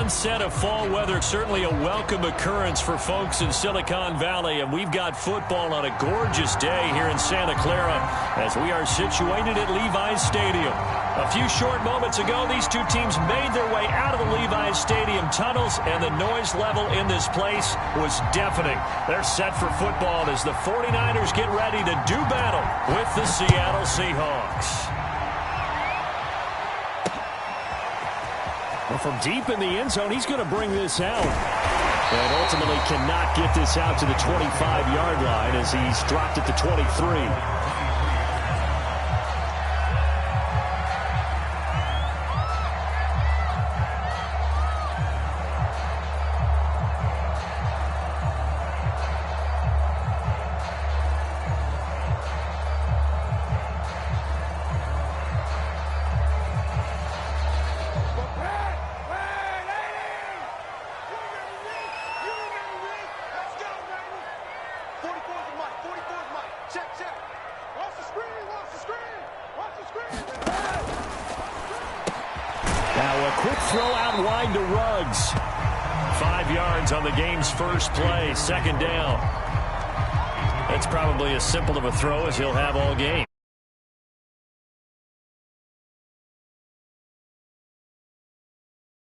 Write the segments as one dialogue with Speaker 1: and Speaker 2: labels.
Speaker 1: onset of fall weather, certainly a welcome occurrence for folks in Silicon Valley, and we've got football on a gorgeous day here in Santa Clara as we are situated at Levi's Stadium. A few short moments ago, these two teams made their way out of the Levi's Stadium tunnels, and the noise level in this place was deafening. They're set for football as the 49ers get ready to do battle with the Seattle Seahawks. Well, from deep in the end zone, he's going to bring this out. And ultimately cannot get this out to the 25-yard line as he's dropped it to 23. On the game's first play, second down. That's probably as simple of a throw as he'll have all game.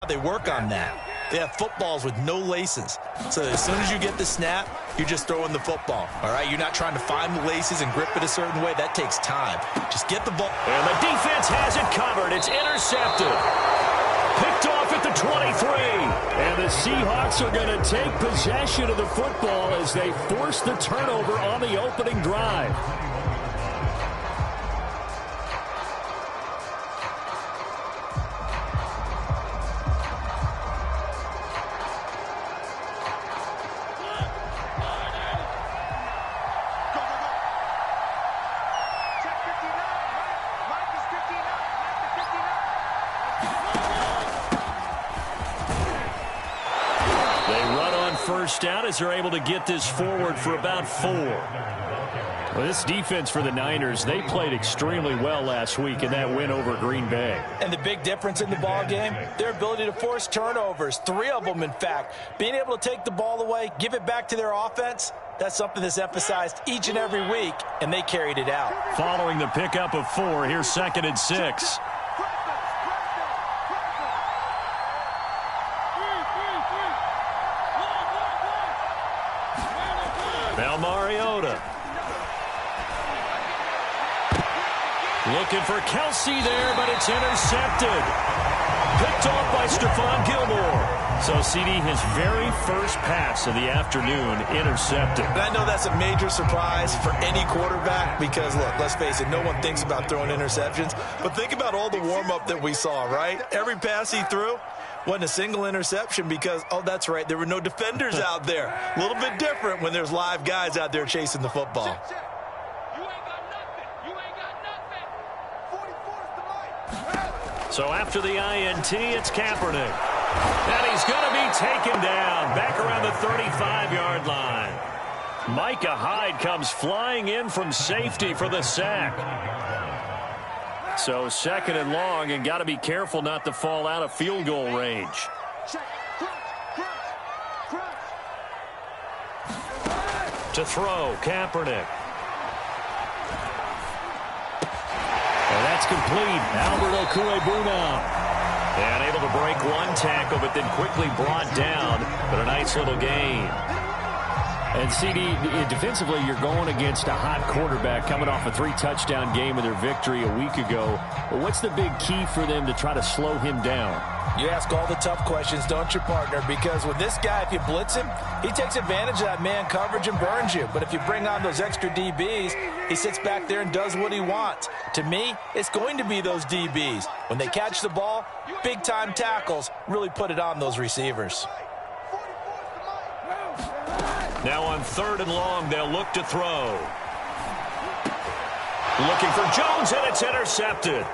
Speaker 2: They work on that. They have footballs with no laces. So as soon as you get the snap, you're just throwing the football. All right, you're not trying to find the laces and grip it a certain way. That takes time. Just get the ball.
Speaker 1: And the defense has it covered. It's intercepted. Picked off at the 23. And the Seahawks are going to take possession of the football as they force the turnover on the opening drive. First down as they're able to get this forward for about 4. Well, this defense for the Niners, they played extremely well last week in that win over Green Bay.
Speaker 2: And the big difference in the ball game, their ability to force turnovers, 3 of them in fact. Being able to take the ball away, give it back to their offense, that's something that's emphasized each and every week, and they carried it out.
Speaker 1: Following the pickup of 4, here's 2nd and 6. Mariota. Looking for Kelsey there, but it's intercepted. Picked off by Stephon Gilmore. So CD, his very first pass of the afternoon, intercepted.
Speaker 2: And I know that's a major surprise for any quarterback because, look, let's face it, no one thinks about throwing interceptions. But think about all the warm-up that we saw, right? Every pass he threw wasn't a single interception because, oh, that's right, there were no defenders out there. A little bit different when there's live guys out there chasing the football.
Speaker 3: You ain't got nothing. You ain't got nothing. 44's the mic.
Speaker 1: So after the INT, it's Kaepernick. And he's going to be taken down back around the 35-yard line. Micah Hyde comes flying in from safety for the sack. So 2nd and long, and got to be careful not to fall out of field goal range. To throw, Kaepernick. And that's complete. Albert Okwuegbunam. And able to break one tackle, but then quickly brought down. But a nice little gain. And, CD, defensively, you're going against a hot quarterback coming off a 3-touchdown game in their victory a week ago. But what's the big key for them to try to slow him down?
Speaker 2: You ask all the tough questions, don't you, partner? Because with this guy, if you blitz him, he takes advantage of that man coverage and burns you. But if you bring on those extra DBs, he sits back there and does what he wants. To me, it's going to be those DBs. When they catch the ball, big-time tackles really put it on those receivers.
Speaker 1: Now on 3rd and long, they'll look to throw. Looking for Jones, and it's intercepted.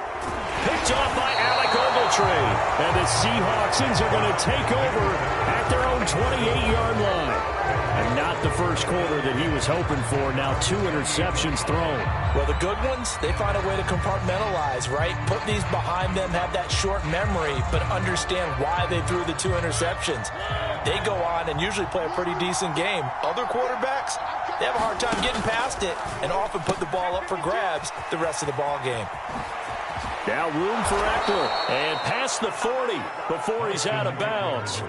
Speaker 1: Picked off by Alec Ogletree. And the Seahawksans are going to take over at their own 28-yard line. And not the first quarter that he was hoping for. Now 2 interceptions thrown.
Speaker 2: Well, the good ones, they find a way to compartmentalize, right? Put these behind them, have that short memory, but understand why they threw the 2 interceptions. They go on and usually play a pretty decent game. Other quarterbacks, they have a hard time getting past it and often put the ball up for grabs the rest of the ball game.
Speaker 1: Now room for Eckler. And past the 40 before he's out of bounds.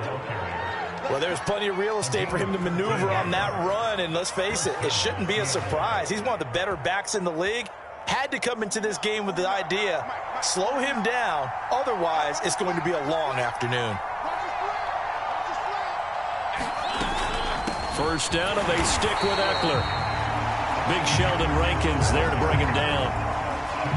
Speaker 2: Well, there's plenty of real estate for him to maneuver on that run, and let's face it, it shouldn't be a surprise. He's one of the better backs in the league. Had to come into this game with the idea, slow him down, otherwise it's going to be a long afternoon.
Speaker 1: First down, and they stick with Eckler. Big Sheldon Rankins there to bring him down.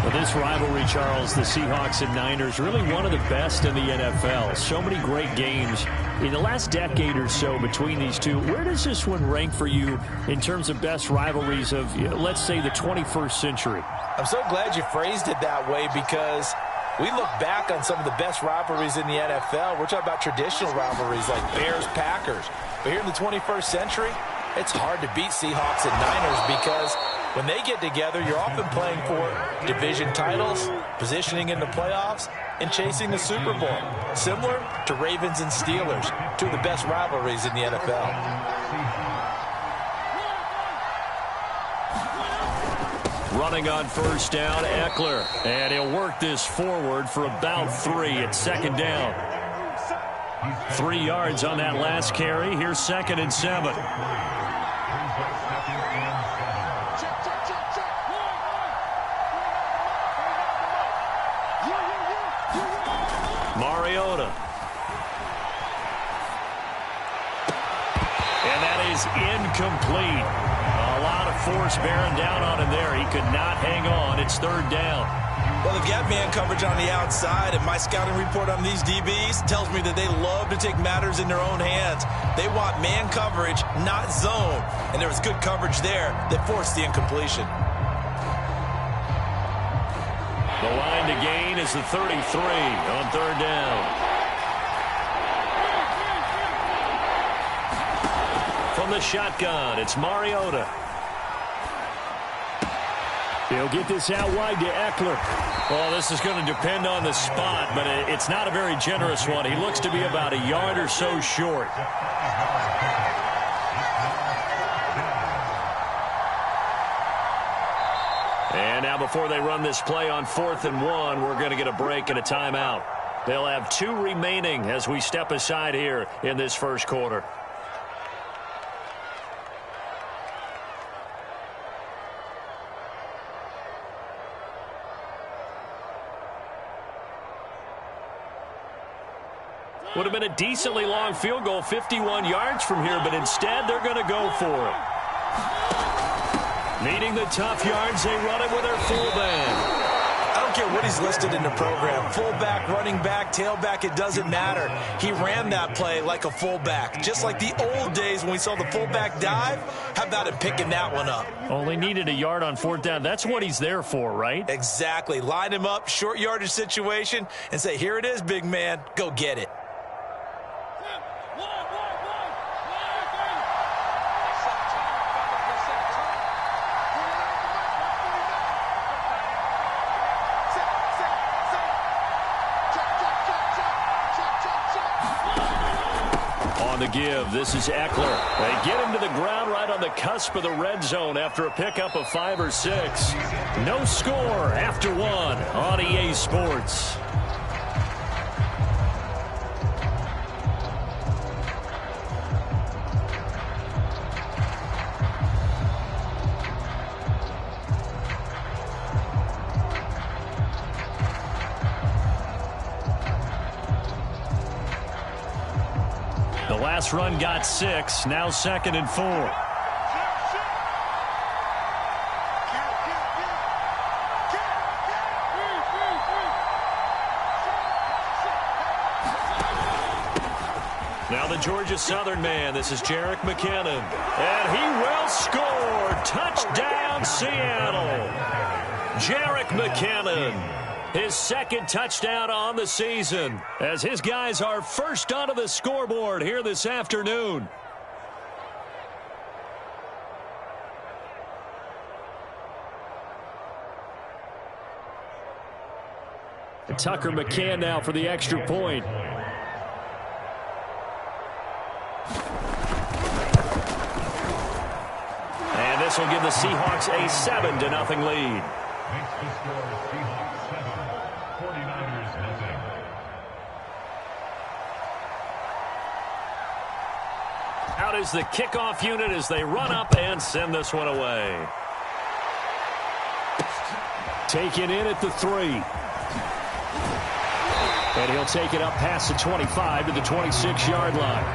Speaker 1: But this rivalry, Charles, the Seahawks and Niners, really one of the best in the NFL. So many great games in the last decade or so between these two. Where does this one rank for you in terms of best rivalries of, let's say, the 21st century?
Speaker 2: I'm so glad you phrased it that way because we look back on some of the best rivalries in the NFL. We're talking about traditional rivalries like Bears-Packers. But here in the 21st century, it's hard to beat Seahawks and Niners because when they get together, you're often playing for division titles, positioning in the playoffs, and chasing the Super Bowl. Similar to Ravens and Steelers, 2 of the best rivalries in the NFL.
Speaker 1: Running on first down, Eckler. And he'll work this forward for about 3 at second down. 3 yards on that last carry. Here's 2nd and 7. Mariota. And that is incomplete. A lot of force bearing down on him there. He could not hang on. It's 3rd down.
Speaker 2: Well, they've got man coverage on the outside, and my scouting report on these DBs tells me that they love to take matters in their own hands. They want man coverage, not zone. And there was good coverage there that forced the incompletion.
Speaker 1: The line to gain is the 33 on 3rd down. From the shotgun, it's Mariota. He'll get this out wide to Eckler. Well, this is going to depend on the spot, but it's not a very generous one. He looks to be about a yard or so short. And now before they run this play on 4th and 1, we're going to get a break and a timeout. They'll have 2 remaining as we step aside here in this first quarter. Would have been a decently long field goal, 51 yards from here, but instead they're going to go for it. Needing the tough yards, they run it with their fullback.
Speaker 2: I don't care what he's listed in the program. Fullback, running back, tailback, it doesn't matter. He ran that play like a fullback. Just like the old days when we saw the fullback dive. How about him picking that one up?
Speaker 1: Only needed a yard on 4th down. That's what he's there for, right?
Speaker 2: Exactly. Line him up, short yardage situation, and say, here it is, big man. Go get it.
Speaker 1: The give. This is Eckler. They get him to the ground right on the cusp of the red zone after a pickup of 5 or 6. No score after 1 on EA Sports. The last run got 6. Now 2nd and 4. Now the Georgia Southern man. This is Jerick McKinnon. And he will score. Touchdown, Seattle. Jerick McKinnon. his second touchdown on the season, as his guys are first onto the scoreboard here this afternoon. And Tucker McCann now for the extra point. And this will give the Seahawks a 7-0 lead.
Speaker 4: Makes the score Seahawks 7, 49ers 0.
Speaker 1: Out is the kickoff unit as they run up and send this one away. Taken in at the 3. And he'll take it up past the 25 to the 26-yard line.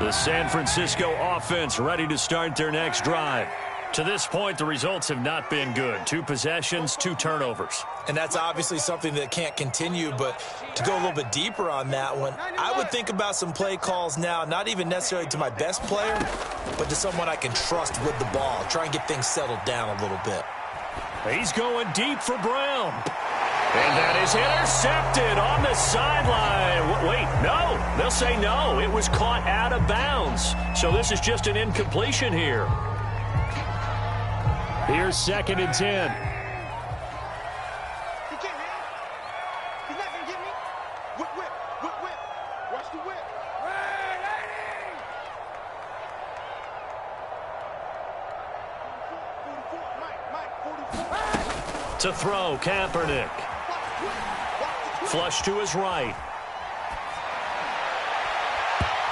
Speaker 1: The San Francisco offense ready to start their next drive. To this point, the results have not been good. 2 possessions, 2 turnovers.
Speaker 2: And that's obviously something that can't continue, but to go a little bit deeper on that one, I would think about some play calls now, not even necessarily to my best player, but to someone I can trust with the ball. Try and get things settled down a little bit.
Speaker 1: He's going deep for Brown. And that is intercepted on the sideline. Wait, no. They'll say no. It was caught out of bounds. So this is just an incompletion here. Here's 2nd and 10.
Speaker 3: He can't hit. He's not going to get me. Whip, whip, whip, whip. Watch the whip. Hey, lady! 44, Mike, 44.
Speaker 1: To throw, Kaepernick. Flush to his right.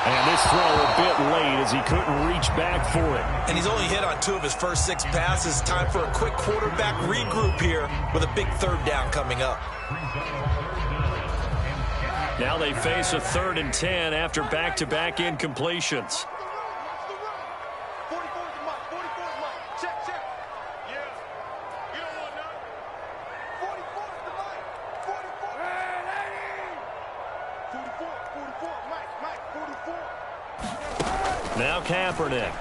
Speaker 1: And this throw a bit late as he couldn't reach back for it.
Speaker 2: And he's only hit on 2 of his first 6 passes. Time for a quick quarterback regroup here with a big 3rd down coming up.
Speaker 1: Now they face a 3rd and 10 after back-to-back incompletions.
Speaker 3: 44's the Mike. 44's Mike. Check, check. Yeah. You don't want none. 44's the Mike. 44. Hey, lady! 44, Mike, 44.
Speaker 1: Now Kaepernick.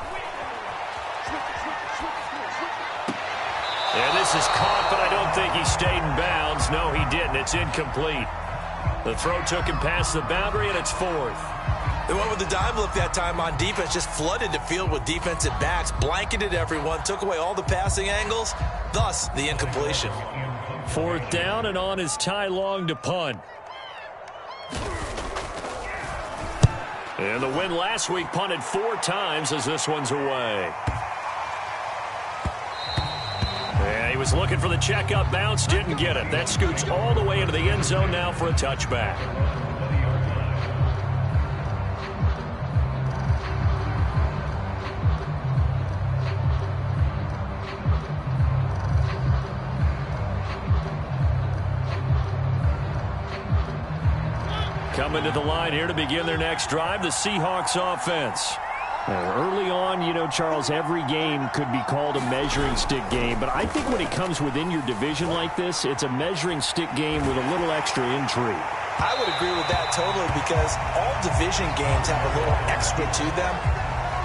Speaker 1: And this is caught, but I don't think he stayed in bounds. No, he didn't. It's incomplete. The throw took him past the boundary, and it's 4th.
Speaker 2: They went with the dime look that time on defense, just flooded the field with defensive backs, blanketed everyone, took away all the passing angles, thus the incompletion.
Speaker 1: 4th down, and on is Ty Long to punt. And the win last week punted 4 times as this one's away. Yeah, he was looking for the checkup bounce, didn't get it. That scoots all the way into the end zone now for a touchback. Coming to the line here to begin their next drive, the Seahawks offense.
Speaker 5: Early on, you know, Charles, every game could be called a measuring stick game. But I think when it comes within your division like this, it's a measuring stick game with a little extra intrigue.
Speaker 2: I would agree with that totally because all division games have a little extra to them.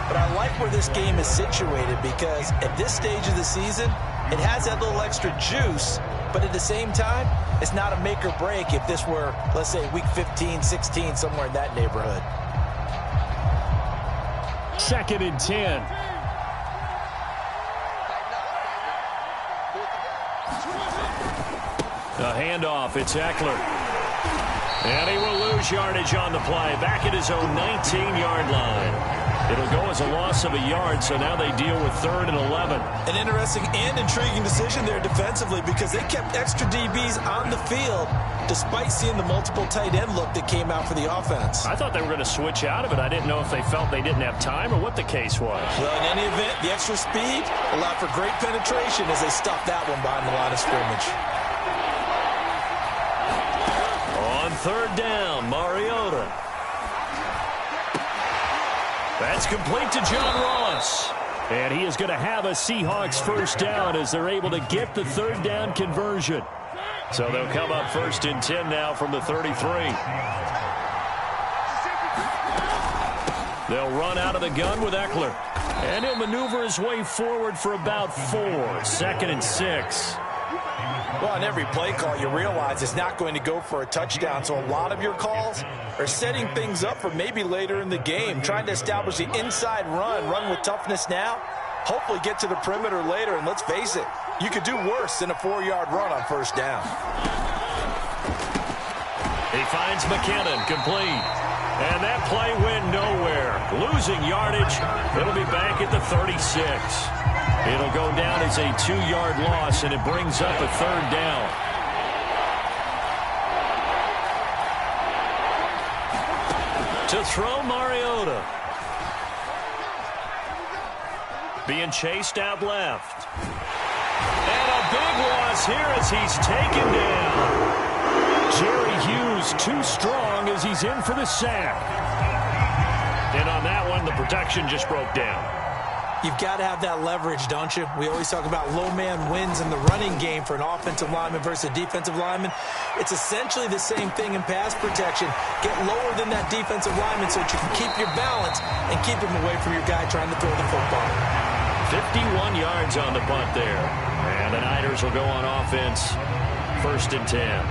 Speaker 2: But I like where this game is situated because at this stage of the season, it has that little extra juice. But at the same time, it's not a make or break if this were, let's say, week 15, 16, somewhere in that neighborhood.
Speaker 5: 2nd and 10.
Speaker 1: A handoff, it's Eckler. And he will lose yardage on the play, back at his own 19-yard line. It'll go as a loss of a yard, so now they deal with 3rd and 11.
Speaker 2: An interesting and intriguing decision there defensively because they kept extra DBs on the field despite seeing the multiple tight end look that came out for the offense.
Speaker 1: I thought they were going to switch out of it. I didn't know if they felt they didn't have time or what the case was.
Speaker 2: Well, in any event, the extra speed allowed for great penetration as they stuffed that one behind the line of scrimmage.
Speaker 1: On 3rd down, Mariota. That's complete to John Ross.
Speaker 5: And he is going to have a Seahawks 1st down as they're able to get the 3rd down conversion.
Speaker 1: So they'll come up 1st and 10 now from the 33. They'll run out of the gun with Eckler. And he'll maneuver his way forward for about 4. 2nd and 6.
Speaker 2: Well, on every play call, you realize it's not going to go for a touchdown, so a lot of your calls are setting things up for maybe later in the game, trying to establish the inside run with toughness now, hopefully get to the perimeter later, and let's face it, you could do worse than a 4-yard run on 1st down.
Speaker 1: He finds McKinnon, complete. And that play went nowhere. Losing yardage. It'll be back at the 36. It'll go down as a 2-yard loss, and it brings up a 3rd down. To throw, Mariota. Being chased out left. And a big loss here as he's taken down. Jerry Hughes too strong as he's in for the sack. And on that one, the protection just broke down.
Speaker 2: You've got to have that leverage, don't you? We always talk about low man wins in the running game for an offensive lineman versus a defensive lineman. It's essentially the same thing in pass protection. Get lower than that defensive lineman so that you can keep your balance and keep him away from your guy trying to throw the football.
Speaker 1: 51 yards on the punt there. And the Niners will go on offense. 1st and 10.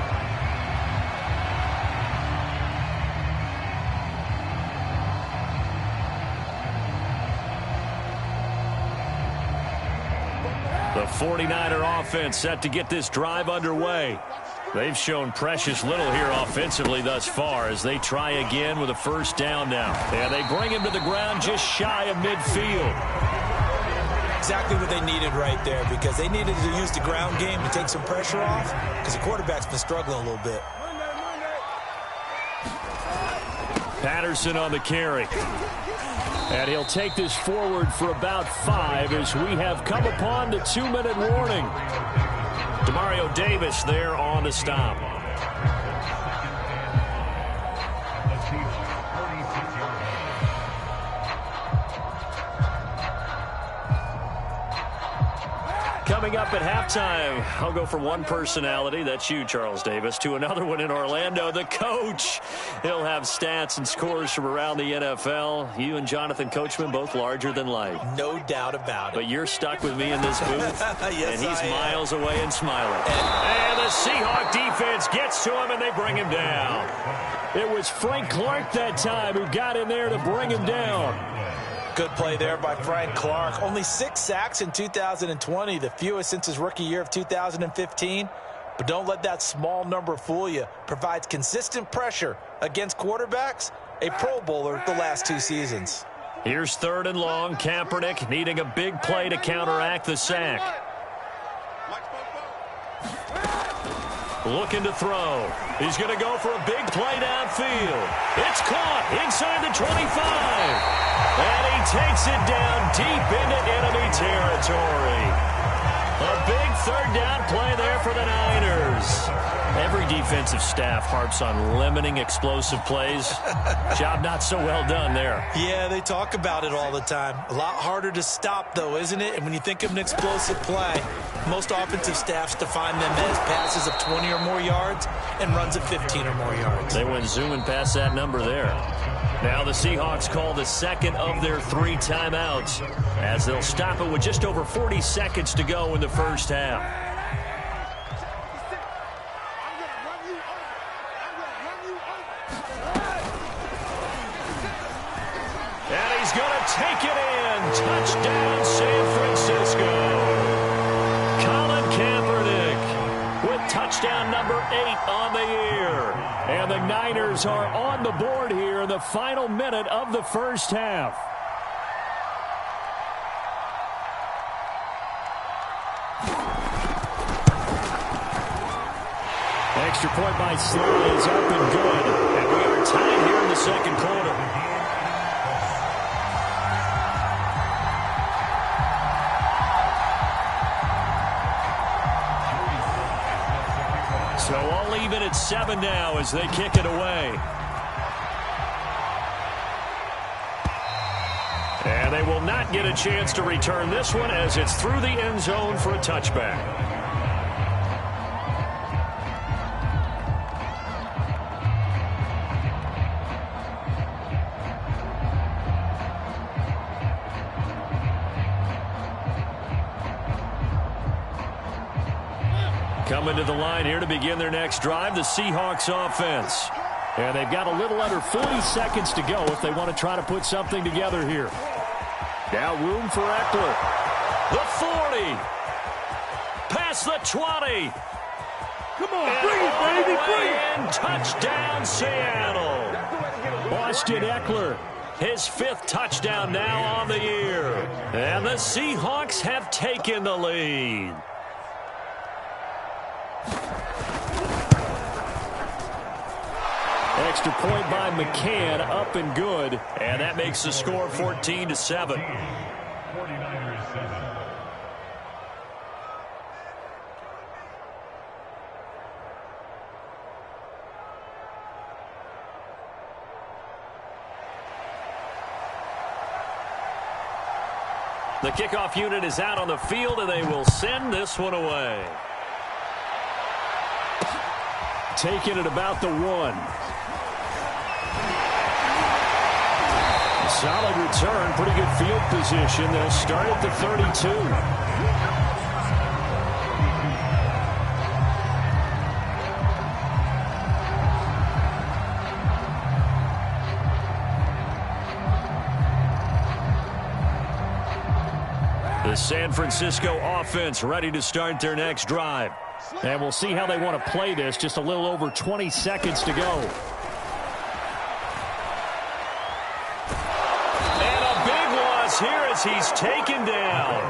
Speaker 1: The 49er offense set to get this drive underway. They've shown precious little here offensively thus far as they try again with a 1st down now. And they bring him to the ground just shy of midfield.
Speaker 2: Exactly what they needed right there, because they needed to use the ground game to take some pressure off, because the quarterback's been struggling a little bit.
Speaker 1: Patterson on the carry. And he'll take this forward for about 5 as we have come upon the 2-minute warning. Demario Davis there on the stop. Coming up at halftime, I'll go from one personality, that's you, Charles Davis, to another one in Orlando, the coach. He'll have stats and scores from around the NFL. You and Jonathan Coachman, both larger than life.
Speaker 2: No doubt about it.
Speaker 1: But you're stuck with me in this booth,
Speaker 2: yes,
Speaker 1: and he's miles away and smiling. And the Seahawk defense gets to him, and they bring him down. It was Frank Clark that time who got in there to bring him down.
Speaker 2: Good play there by Frank Clark. Only 6 sacks in 2020, the fewest since his rookie year of 2015. But don't let that small number fool you. Provides consistent pressure against quarterbacks. A Pro Bowler the last 2 seasons.
Speaker 1: Here's 3rd and long. Kaepernick needing a big play to counteract the sack. Looking to throw. He's going to go for a big play downfield. It's caught inside the 25. And he takes it down deep into enemy territory. A big 3rd down play there for the Niners. Every defensive staff harps on limiting explosive plays. Job not so well done there.
Speaker 2: Yeah, they talk about it all the time. A lot harder to stop, though, isn't it? And when you think of an explosive play, most offensive staffs define them as passes of 20 or more yards and runs of 15 or more yards.
Speaker 1: They went zooming past that number there. Now the Seahawks call the 2nd of their 3 timeouts as they'll stop it with just over 40 seconds to go in the 1st half. And he's going to take it in. Touchdown, San Francisco. Colin Kaepernick with touchdown number 8 on the year. And the Niners are on the board here in the final minute of the 1st half. Extra point by Sly is up and good. And we are tied here in the 2nd quarter. So all even at 7 now as they kick it away. And they will not get a chance to return this one as it's through the end zone for a touchback. Coming to the line here to begin their next drive, the Seahawks offense. And they've got a little under 40 seconds to go if they want to try to put something together here. Now room for Eckler. The 40. Past the 20.
Speaker 5: Come on, bring it, baby, bring it.
Speaker 1: And touchdown, Seattle. Austin Eckler, his 5th touchdown now on the year. And the Seahawks have taken the lead. Extra point by McCann, up and good. And that makes the score 14-7.
Speaker 4: 49ers 7.
Speaker 1: The kickoff unit is out on the field, and they will send this one away. Taking it about the 1. Solid return, pretty good field position. They'll start at the 32. The San Francisco offense ready to start their next drive. And we'll see how they want to play this. Just a little over 20 seconds to go. And a big loss here as he's taken down.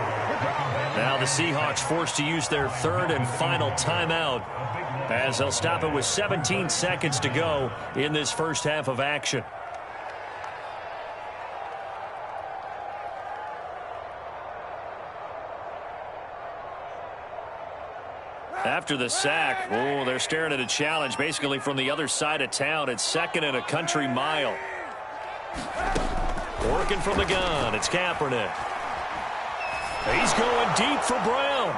Speaker 1: Now the Seahawks forced to use their 3rd and final timeout as they'll stop it with 17 seconds to go in this first half of action. After the sack, they're staring at a challenge basically from the other side of town. It's 2nd and a country mile. Working from the gun, it's Kaepernick. He's going deep for Brown.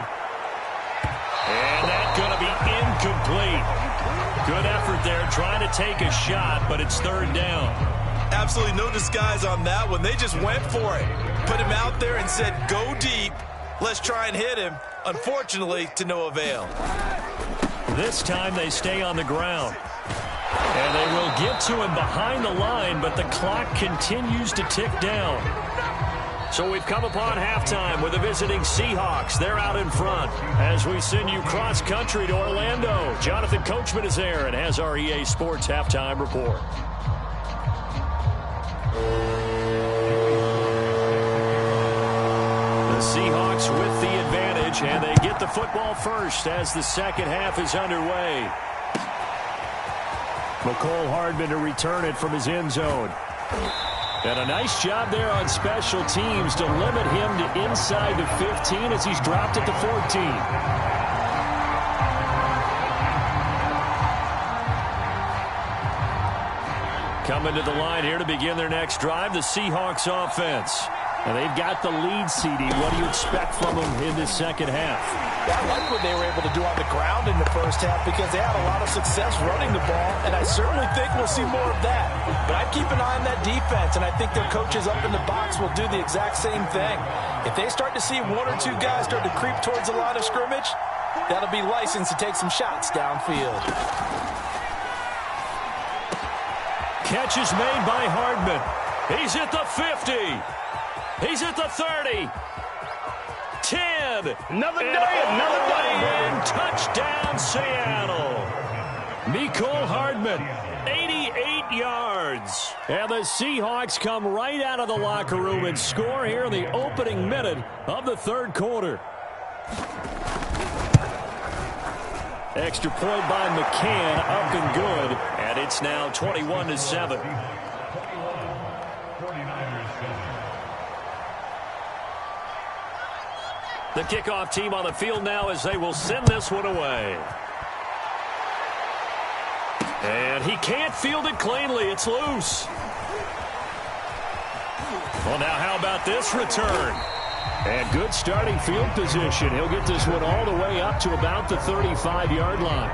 Speaker 1: And that's going to be incomplete. Good effort there trying to take a shot, but it's 3rd down.
Speaker 2: Absolutely no disguise on that one. They just went for it. Put him out there and said, go deep. Let's try and hit him. Unfortunately, to no avail.
Speaker 1: This time they stay on the ground. And they will get to him behind the line, but the clock continues to tick down. So we've come upon halftime with the visiting Seahawks. They're out in front as we send you cross-country to Orlando. Jonathan Coachman is there and has our EA Sports halftime report. Seahawks with the advantage, and they get the football first as the second half is underway. McCole Hardman to return it from his end zone. And a nice job there on special teams to limit him to inside the 15 as he's dropped at the 14. Coming to the line here to begin their next drive, the Seahawks offense. And they've got the lead, CD. What do you expect from them in this second half?
Speaker 2: Yeah, I like what they were able to do on the ground in the first half because they had a lot of success running the ball, and I certainly think we'll see more of that. But I'd keep an eye on that defense, and I think their coaches up in the box will do the exact same thing. If they start to see 1 or 2 guys start to creep towards the line of scrimmage, that'll be licensed to take some shots downfield.
Speaker 1: Catch is made by Hardman. He's at the 50. He's at the 30. 10.
Speaker 5: Another day.
Speaker 1: And touchdown, Seattle. Mecole Hardman, 88 yards. And the Seahawks come right out of the locker room and score here in the opening minute of the 3rd quarter. Extra point by McCann, up and good. And it's now 21-7.
Speaker 4: 49ers 7.
Speaker 1: The kickoff team on the field now as they will send this one away. And he can't field it cleanly. It's loose. Well, now how about this return? And good starting field position. He'll get this one all the way up to about the 35-yard line.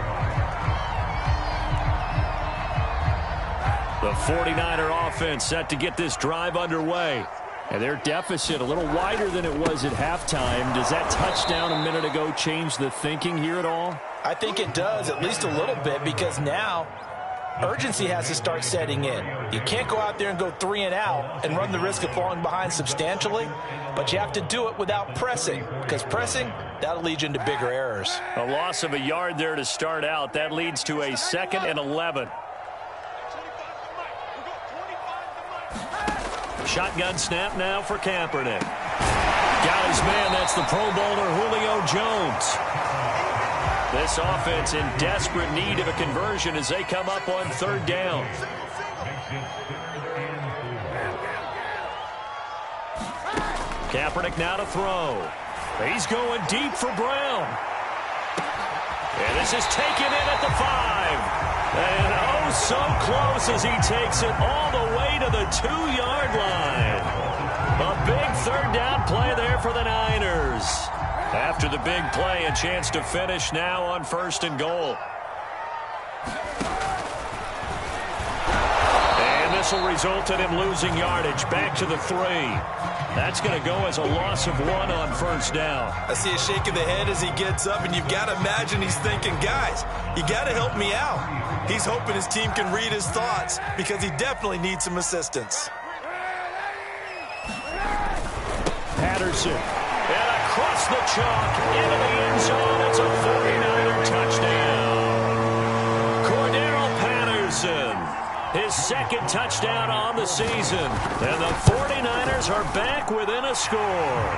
Speaker 1: The 49er offense set to get this drive underway. And their deficit a little wider than it was at halftime. Does that touchdown a minute ago change the thinking here at all?
Speaker 2: I think it does, at least a little bit, because now urgency has to start setting in. You can't go out there and go 3 and out and run the risk of falling behind substantially, but you have to do it without pressing, because pressing, that'll lead you into bigger errors.
Speaker 1: A loss of a yard there to start out. That leads to a 2nd and 11. Shotgun snap now for Kaepernick. Got his man. That's the Pro Bowler Julio Jones. This offense in desperate need of a conversion as they come up on 3rd down. Kaepernick now to throw. He's going deep for Brown. And this is taken in at the 5. And oh, so close as he takes it all the way to the 2-yard line. A big 3rd down play there for the Niners. After the big play, a chance to finish now on 1st and goal. And this will result in him losing yardage. Back to the 3. That's going to go as a loss of 1 on 1st down.
Speaker 2: I see a shake of the head as he gets up, and you've got to imagine he's thinking, guys, you got to help me out. He's hoping his team can read his thoughts because he definitely needs some assistance.
Speaker 1: Patterson. And across the chalk into the end zone. It's a 49er touchdown. Cordero Patterson. His 2nd touchdown on the season. And the 49ers are back within a score.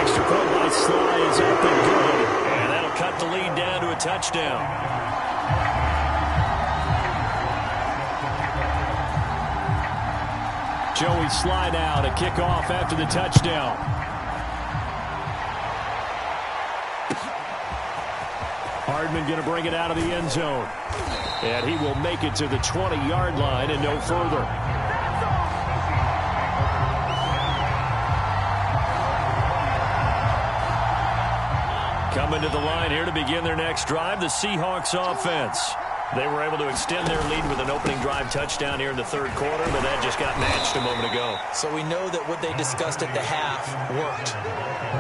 Speaker 1: Extra point by Sly is up and good. And that'll cut the lead down to a touchdown. Joey Sly now to kick off after the touchdown. Hardman going to bring it out of the end zone. And he will make it to the 20-yard line and no further. Coming to the line here to begin their next drive, the Seahawks offense. They were able to extend their lead with an opening drive touchdown here in the 3rd quarter, but that just got matched a moment ago.
Speaker 2: So we know that what they discussed at the half worked.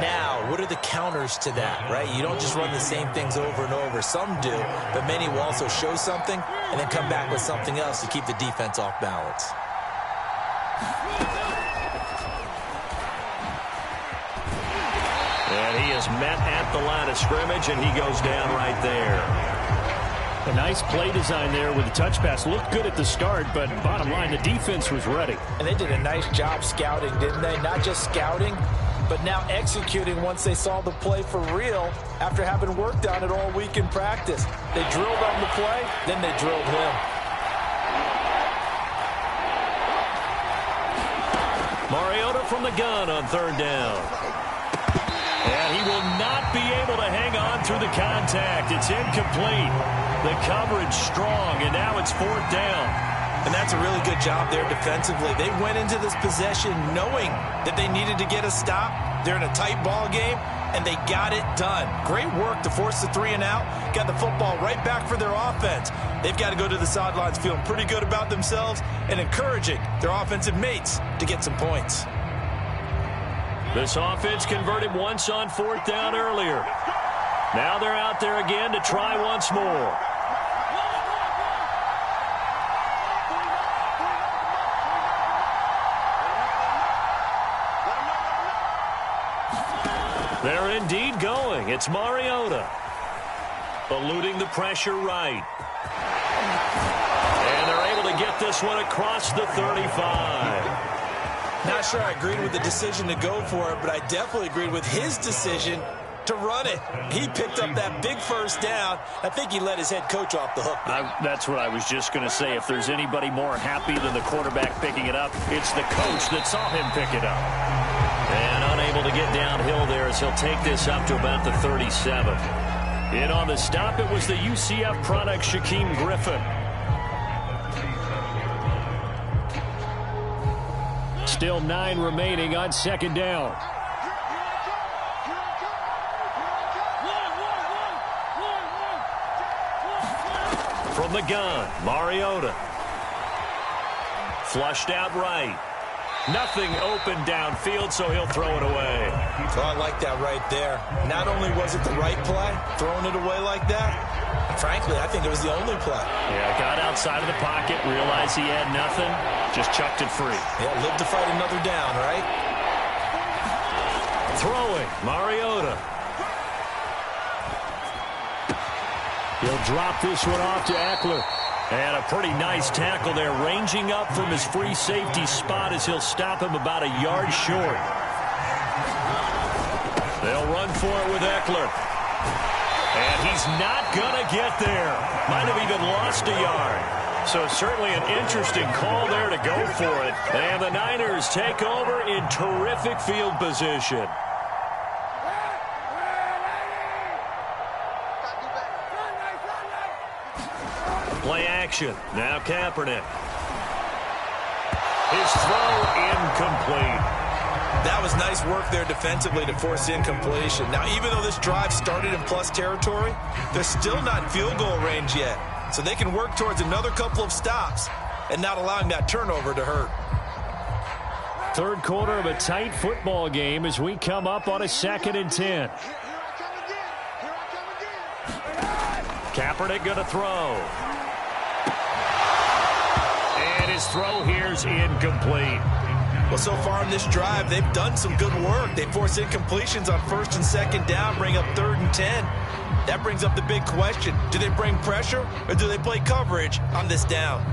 Speaker 2: Now, what are the counters to that, right? You don't just run the same things over and over. Some do, but many will also show something and then come back with something else to keep the defense off balance.
Speaker 1: And he is met at the line of scrimmage, and he goes down right there.
Speaker 5: A nice play design there with the touch pass. Looked good at the start, but bottom line, the defense was ready.
Speaker 2: And they did a nice job scouting, didn't they? Not just scouting, but now executing once they saw the play for real after having worked on it all week in practice. They drilled on the play, then they drilled him.
Speaker 1: Mariota from the gun on 3rd down. And he will not be able to hang on through the contact. It's incomplete. The coverage strong, and now it's 4th down.
Speaker 2: And that's a really good job there defensively. They went into this possession knowing that they needed to get a stop. They're in a tight ball game, and they got it done. Great work to force the 3 and out. Got the football right back for their offense. They've got to go to the sidelines feeling pretty good about themselves and encouraging their offensive mates to get some points.
Speaker 1: This offense converted once on 4th down earlier. Now they're out there again to try once more. They're indeed going. It's Mariota. Eluding the pressure right. And they're able to get this one across the 35.
Speaker 2: Not sure I agreed with the decision to go for it, but I definitely agreed with his decision to run it. He picked up that big 1st down. I think he let his head coach off the hook.
Speaker 1: That's what I was just going to say. If there's anybody more happy than the quarterback picking it up, it's the coach that saw him pick it up. And unable to get downhill there as he'll take this up to about the 37. In on the stop, it was the UCF product, Shaquem Griffin.
Speaker 5: Still 9 remaining on 2nd down.
Speaker 1: From the gun, Mariota. Flushed out right. Nothing open downfield, so he'll throw it away.
Speaker 2: Oh, I like that right there. Not only was it the right play, throwing it away like that, frankly, I think it was the only play.
Speaker 1: Yeah, got outside of the pocket, realized he had nothing, just chucked it free.
Speaker 2: Yeah, live to fight another down, right?
Speaker 1: Throwing, Mariota.
Speaker 5: He'll drop this one off to Eckler.
Speaker 1: And a pretty nice tackle there, ranging up from his free safety spot as he'll stop him about a yard short. They'll run for it with Eckler. And he's not going to get there. Might have even lost a yard. So certainly an interesting call there to go for it. And the Niners take over in terrific field position. Play action. Now Kaepernick. His throw incomplete.
Speaker 2: That was nice work there defensively to force incompletion. Now, even though this drive started in plus territory, they're still not in field goal range yet. So they can work towards another couple of stops and not allowing that turnover to hurt.
Speaker 5: Third quarter of a tight football game as we come up on a 2nd and 10.
Speaker 1: Kaepernick going to throw. And his throw here's incomplete.
Speaker 2: Well, so far in this drive, they've done some good work. They force incompletions on 1st and 2nd down, bring up 3rd and 10. That brings up the big question. Do they bring pressure or do they play coverage on this down?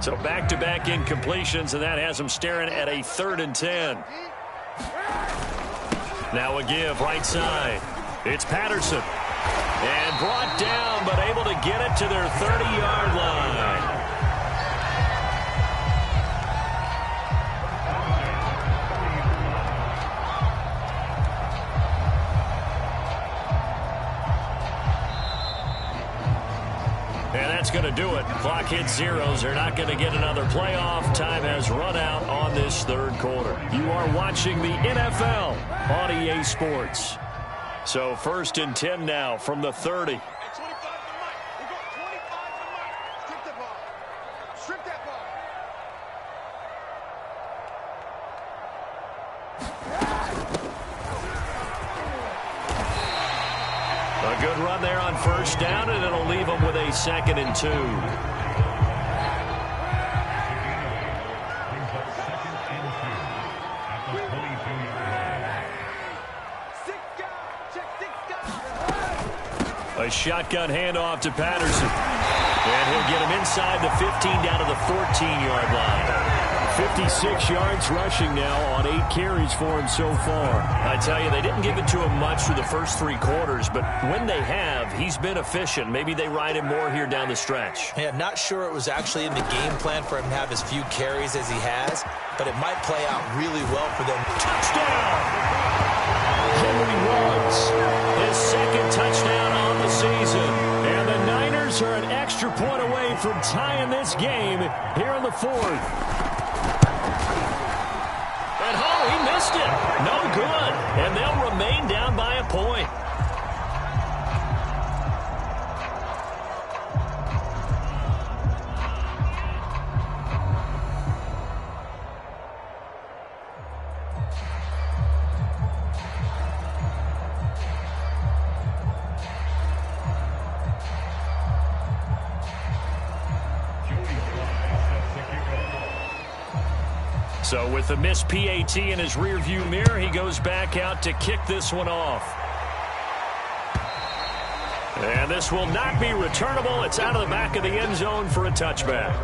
Speaker 1: So back-to-back incompletions, and that has them staring at a 3rd and 10. Now a give right side. It's Patterson. And brought down, but able to get it to their 30-yard line. And that's going to do it. Clock hits zeros. They're not going to get another playoff. Time has run out on this 3rd quarter. You are watching the NFL on EA Sports. So 1st and 10 now from the 30.
Speaker 3: Hey, 25 to Mike. We go 25 to Mike. Strip that ball. Strip that ball.
Speaker 1: A good run there on 1st down, and it'll leave them with a 2nd and 2. A shotgun handoff to Patterson. And he'll get him inside the 15 down to the 14-yard line.
Speaker 5: 56 yards rushing now on 8 carries for him so far.
Speaker 1: I tell you, they didn't give it to him much through the first 3 quarters, but when they have, he's been efficient. Maybe they ride him more here down the stretch.
Speaker 2: Yeah, not sure it was actually in the game plan for him to have as few carries as he has, but it might play out really well for them.
Speaker 1: Touchdown!
Speaker 5: Henry runs.
Speaker 1: His 2nd touchdown on the season.
Speaker 5: And the Niners are an extra point away from tying this game here in the 4th.
Speaker 1: And oh, he missed it. No good. And they'll remain down by a point. So with the missed PAT in his rearview mirror, he goes back out to kick this one off. And this will not be returnable. It's out of the back of the end zone for a touchback.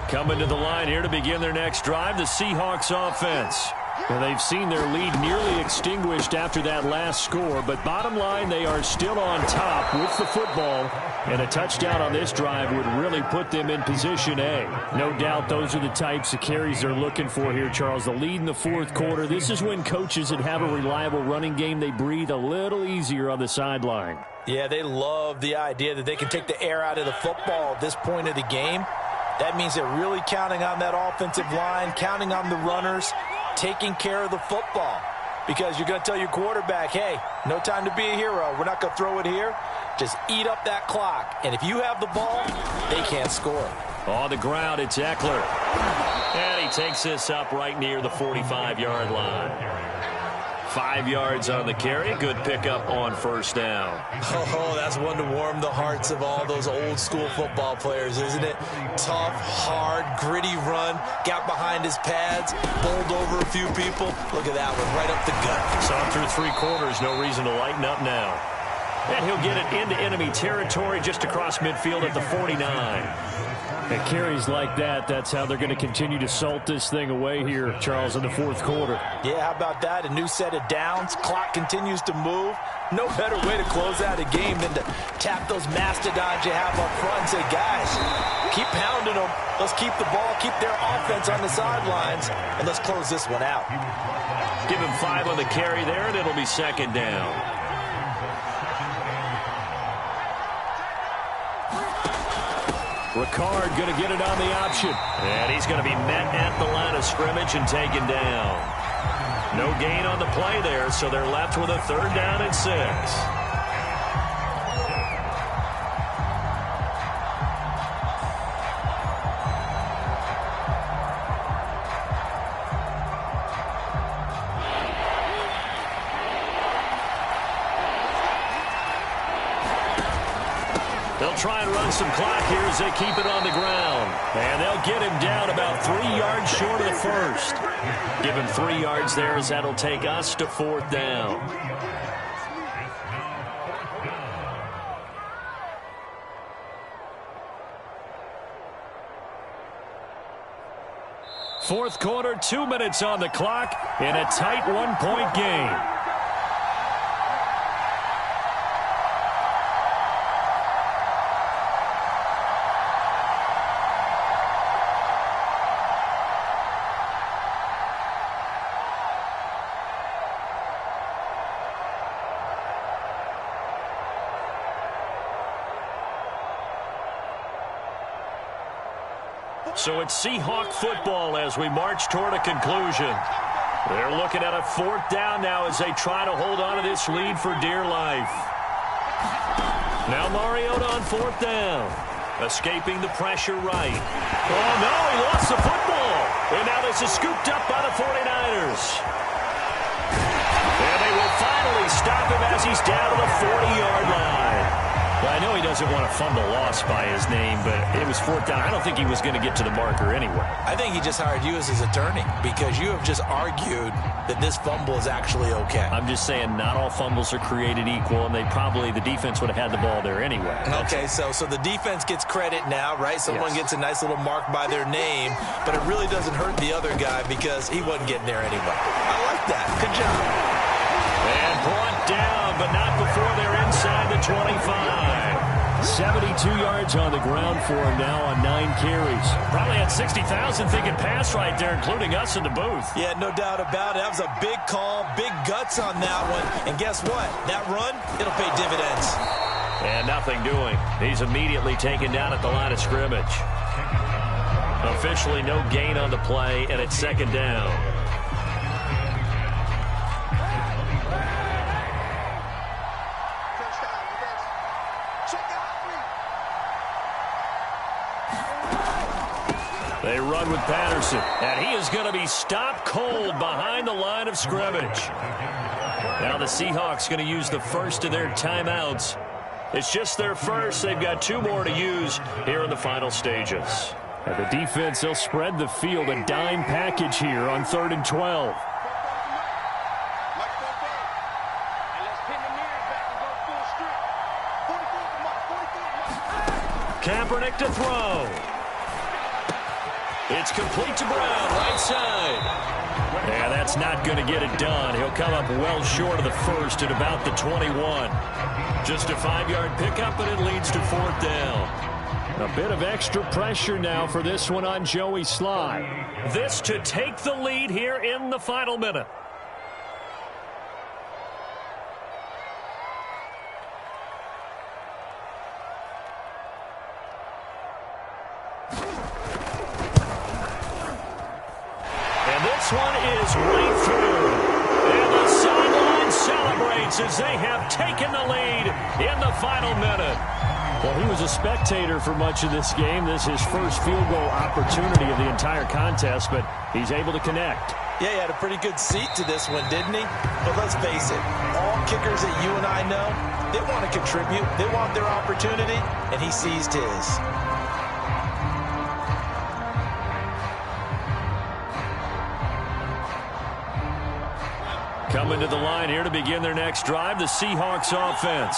Speaker 1: Coming to the line here to begin their next drive, the Seahawks offense. And they've seen their lead nearly extinguished after that last score, but bottom line, they are still on top with the football, and a touchdown on this drive would really put them in position A. No doubt those are the types of carries they're looking for here, Charles. The lead in the 4th quarter. This is when coaches that have a reliable running game, they breathe a little easier on the sideline.
Speaker 2: Yeah, they love the idea that they can take the air out of the football at this point of the game. That means they're really counting on that offensive line, counting on the runners, taking care of the football, because you're going to tell your quarterback, hey, no time to be a hero. We're not going to throw it here. Just eat up that clock. And if you have the ball, they can't score.
Speaker 1: On the ground, it's Eckler. And he takes this up right near the 45-yard line. 5 yards on the carry. Good pickup on first down.
Speaker 2: Oh, that's one to warm the hearts of all those old-school football players, isn't it? Tough, hard, gritty run. Got behind his pads, bowled over a few people. Look at that one, right up the gut.
Speaker 1: So through 3 quarters, no reason to lighten up now. And he'll get it into enemy territory just across midfield at the 49.
Speaker 5: And carries like that, that's how they're going to continue to salt this thing away here, Charles, in the fourth quarter.
Speaker 2: Yeah, how about that? A new set of downs. Clock continues to move. No better way to close out a game than to tap those mastodons you have up front and say, guys, keep pounding them. Let's keep the ball, keep their offense on the sidelines, and let's close this one out.
Speaker 1: Give him 5 on the carry there, and it'll be second down. Ricard going to get it on the option. And he's going to be met at the line of scrimmage and taken down. No gain on the play there, so they're left with a 3rd down and 6. They'll try and run some clock here as they keep it on the ground. And they'll get him down about 3 yards short of the first. Give him 3 yards there as that'll take us to 4th down. Fourth quarter, 2 minutes on the clock in a tight 1-point game. So it's Seahawk football as we march toward a conclusion. They're looking at a 4th down now as they try to hold on to this lead for dear life. Now Mariota on 4th down. Escaping the pressure right. Oh, no, he lost the football. And now this is scooped up by the 49ers. And they will finally stop him as he's down to the 40-yard line. Well, I know he doesn't want to fumble loss by his name, but it was 4th down. I don't think he was going to get to the marker anyway.
Speaker 2: I think he just hired you as his attorney because you have just argued that this fumble is actually okay.
Speaker 1: I'm just saying not all fumbles are created equal, and the defense would have had the ball there anyway.
Speaker 2: Okay, so the defense gets credit now, right? Someone gets a nice little mark by their name, but it really doesn't hurt the other guy because he wasn't getting there anyway. I like that. Good job.
Speaker 1: And brought down, but not before they're inside the 25.
Speaker 5: 72 yards on the ground for him now on 9 carries.
Speaker 1: Probably had 60,000 thinking pass right there, including us in the booth.
Speaker 2: Yeah, no doubt about it. That was a big call, big guts on that one. And guess what? That run, it'll pay dividends.
Speaker 1: And nothing doing. He's immediately taken down at the line of scrimmage. Officially no gain on the play, and it's 2nd down. They run with Patterson, and he is going to be stopped cold behind the line of scrimmage. Now the Seahawks going to use the first of their timeouts. It's just their first. They've got 2 more to use here in the final stages.
Speaker 5: And the defense, they'll spread the field, a dime package here on 3rd and 12.
Speaker 1: Kaepernick to throw. It's complete to Brown, right side. Yeah, that's not going to get it done. He'll come up well short of the first at about the 21. Just a 5-yard pickup, and it leads to 4th down.
Speaker 5: A bit of extra pressure now for this one on Joey Sly.
Speaker 1: This to take the lead here in the final minute. This one is right through. And the sideline celebrates as they have taken the lead in the final minute.
Speaker 5: Well, he was a spectator for much of this game. This is his first field goal opportunity of the entire contest, but he's able to connect.
Speaker 2: Yeah, he had a pretty good seat to this one, didn't he? But let's face it, all kickers that you and I know, they want to contribute. They want their opportunity, and he seized his.
Speaker 1: Coming to the line here to begin their next drive, the Seahawks offense.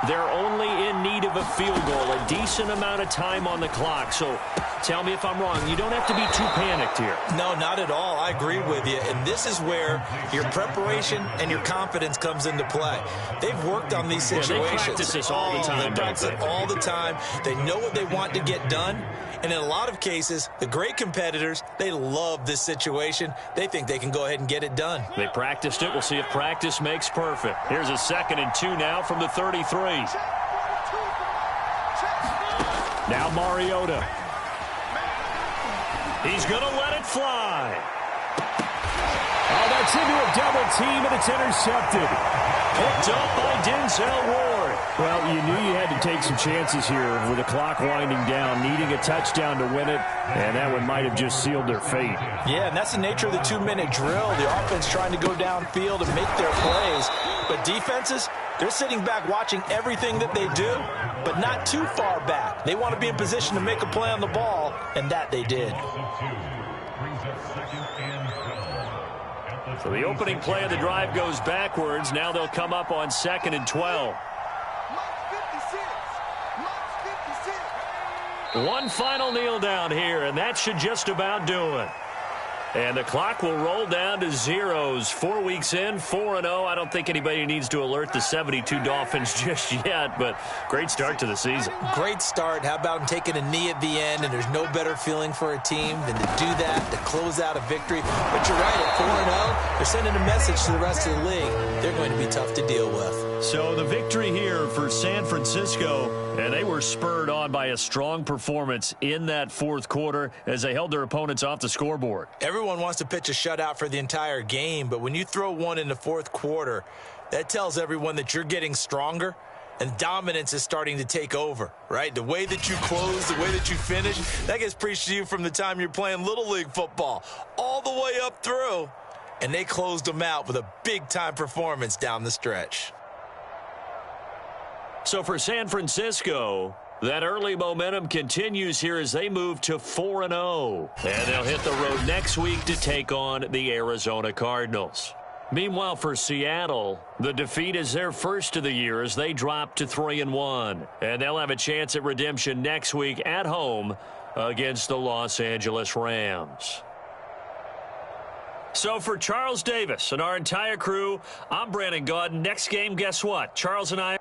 Speaker 1: They're only in need of a field goal, a decent amount of time on the clock. So tell me if I'm wrong. You don't have to be too panicked here.
Speaker 2: No, not at all. I agree with you. And this is where your preparation and your confidence comes into play. They've worked on these situations.
Speaker 1: Yeah, they practice this all the time.
Speaker 2: They practice it all the time. They know what they want to get done. And in a lot of cases, the great competitors, they love this situation. They think they can go ahead and get it done.
Speaker 1: They practiced it. We'll see if practice makes perfect. Here's a 2nd and 2 now from the 33. Now Mariota. He's going to let it fly.
Speaker 5: Oh, that's into a double team, and it's intercepted.
Speaker 1: Picked up by Denzel Ward.
Speaker 5: Well, you knew you had to take some chances here with the clock winding down, needing a touchdown to win it, and that one might have just sealed their fate.
Speaker 2: Yeah, and that's the nature of the 2-minute drill. The offense trying to go downfield and make their plays. But defenses, they're sitting back watching everything that they do, but not too far back. They want to be in position to make a play on the ball, and that they did.
Speaker 1: So the opening play of the drive goes backwards. Now they'll come up on 2nd and 12. One final kneel down here, and that should just about do it. And the clock will roll down to zeros. 4 weeks in, 4-0. I don't think anybody needs to alert the 72 Dolphins just yet, but great start to the season.
Speaker 2: Great start. How about taking a knee at the end? And there's no better feeling for a team than to do that, to close out a victory. But you're right, at 4-0, they're sending a message to the rest of the league. They're going to be tough to deal with.
Speaker 1: So the victory here for San Francisco, and they were spurred on by a strong performance in that fourth quarter as they held their opponents off the scoreboard.
Speaker 2: Everyone wants to pitch a shutout for the entire game, but when you throw one in the fourth quarter, that tells everyone that you're getting stronger and dominance is starting to take over, right? The way that you close, the way that you finish, that gets preached to you from the time you're playing Little League football all the way up through, and they closed them out with a big-time performance down the stretch.
Speaker 1: So for San Francisco, that early momentum continues here as they move to 4-0. And they'll hit the road next week to take on the Arizona Cardinals. Meanwhile, for Seattle, the defeat is their first of the year as they drop to 3-1. And they'll have a chance at redemption next week at home against the Los Angeles Rams. So for Charles Davis and our entire crew, I'm Brandon Gaudin. Next game, guess what? Charles and I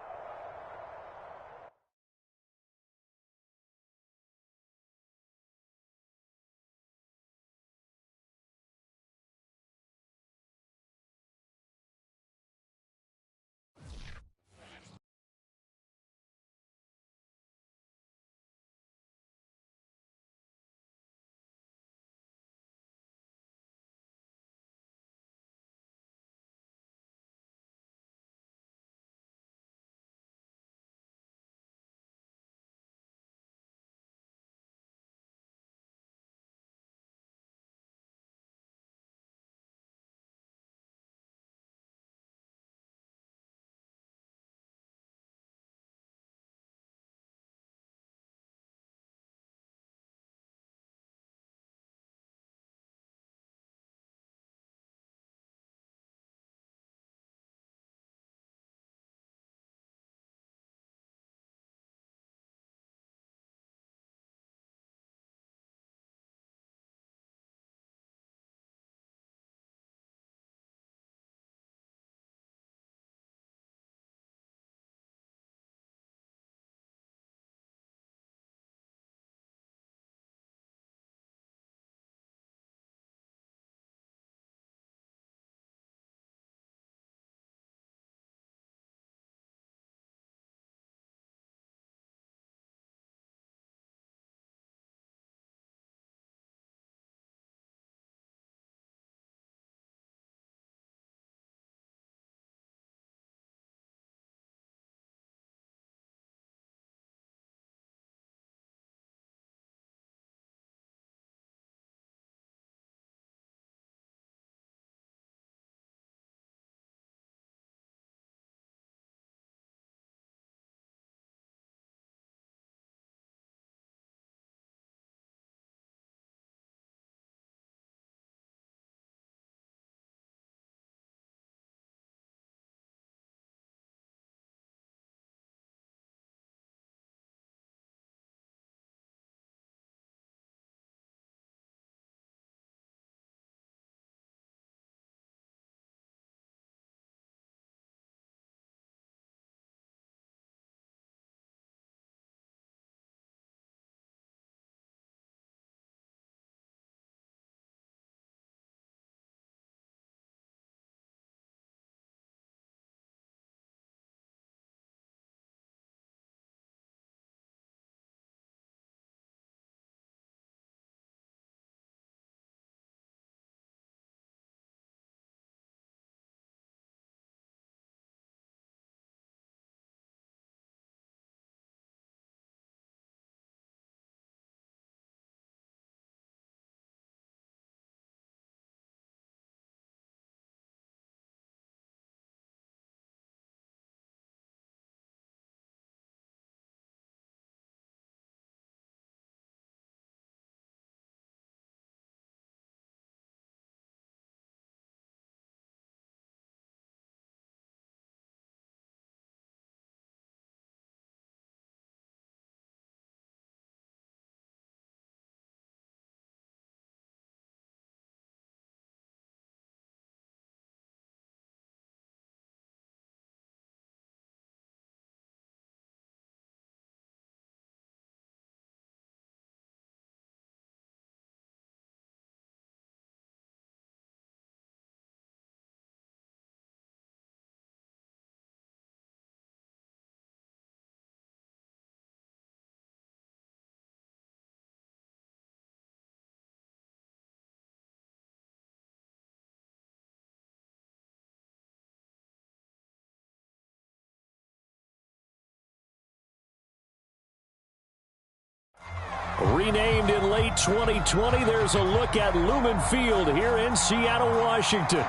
Speaker 5: Renamed in late 2020, there's a look at Lumen Field here in Seattle, Washington.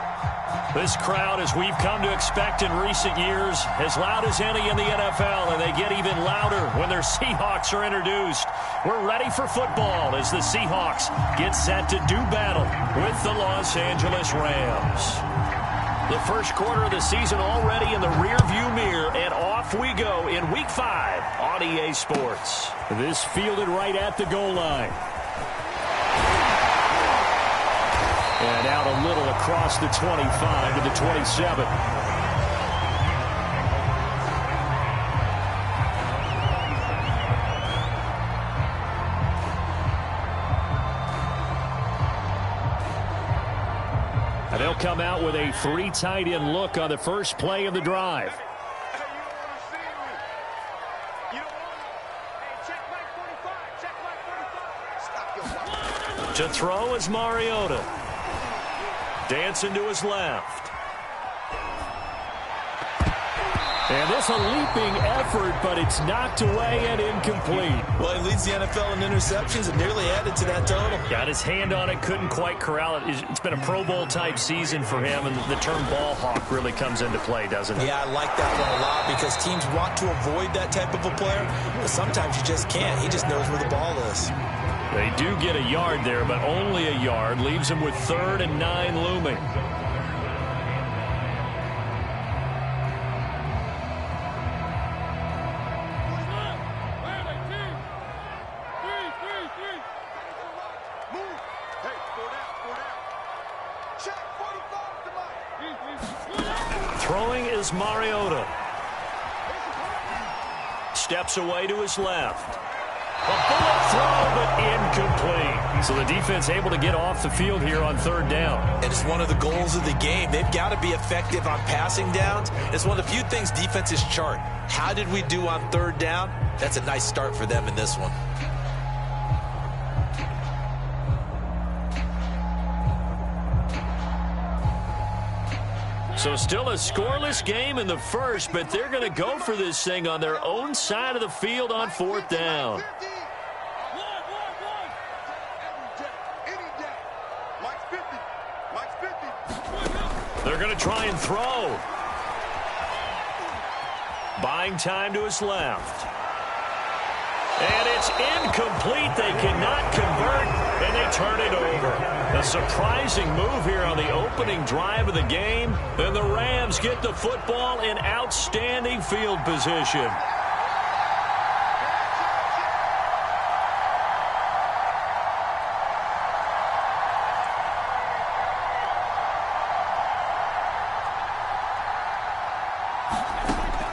Speaker 1: This crowd, as we've come to expect in recent years, as loud as any in the NFL, and they get even louder when their Seahawks are introduced. We're ready for football as the Seahawks get set to do battle with the Los Angeles Rams. The first quarter of the season already in the rearview mirror, and off we go in Week 5 on EA Sports.
Speaker 5: This fielded right at the goal line. And out a little across the 25 to the 27. And they'll come out with a 3 tight end look on the first play of the drive.
Speaker 1: To throw is Mariota. Dancing to his left.
Speaker 5: And this a leaping effort, but it's knocked away and incomplete.
Speaker 2: Well, he leads the NFL in interceptions and nearly added to that total.
Speaker 1: Got his hand on it, couldn't quite corral it. It's been a Pro Bowl-type season for him, and the term ball hawk really comes into play, doesn't it?
Speaker 2: Yeah, I like that one a lot because teams want to avoid that type of a player, but sometimes you just can't. He just knows where the ball is.
Speaker 1: They do get a yard there, but only a yard. Leaves him with 3rd and 9 looming. Throwing is Mariota. Steps away to his left. A bullet throw, but incomplete. So the defense able to get off the field here on 3rd down.
Speaker 2: And it's one of the goals of the game. They've got to be effective on passing downs. It's one of the few things defenses chart. How did we do on 3rd down? That's a nice start for them in this one.
Speaker 1: So still a scoreless game in the first, but they're going to go for this thing on their own side of the field on 4th down. They're going to try and throw. Buying time to his left. And it's incomplete. They cannot convert, and they turn it over. A surprising move here on the opening drive of the game. And the Rams get the football in outstanding field position.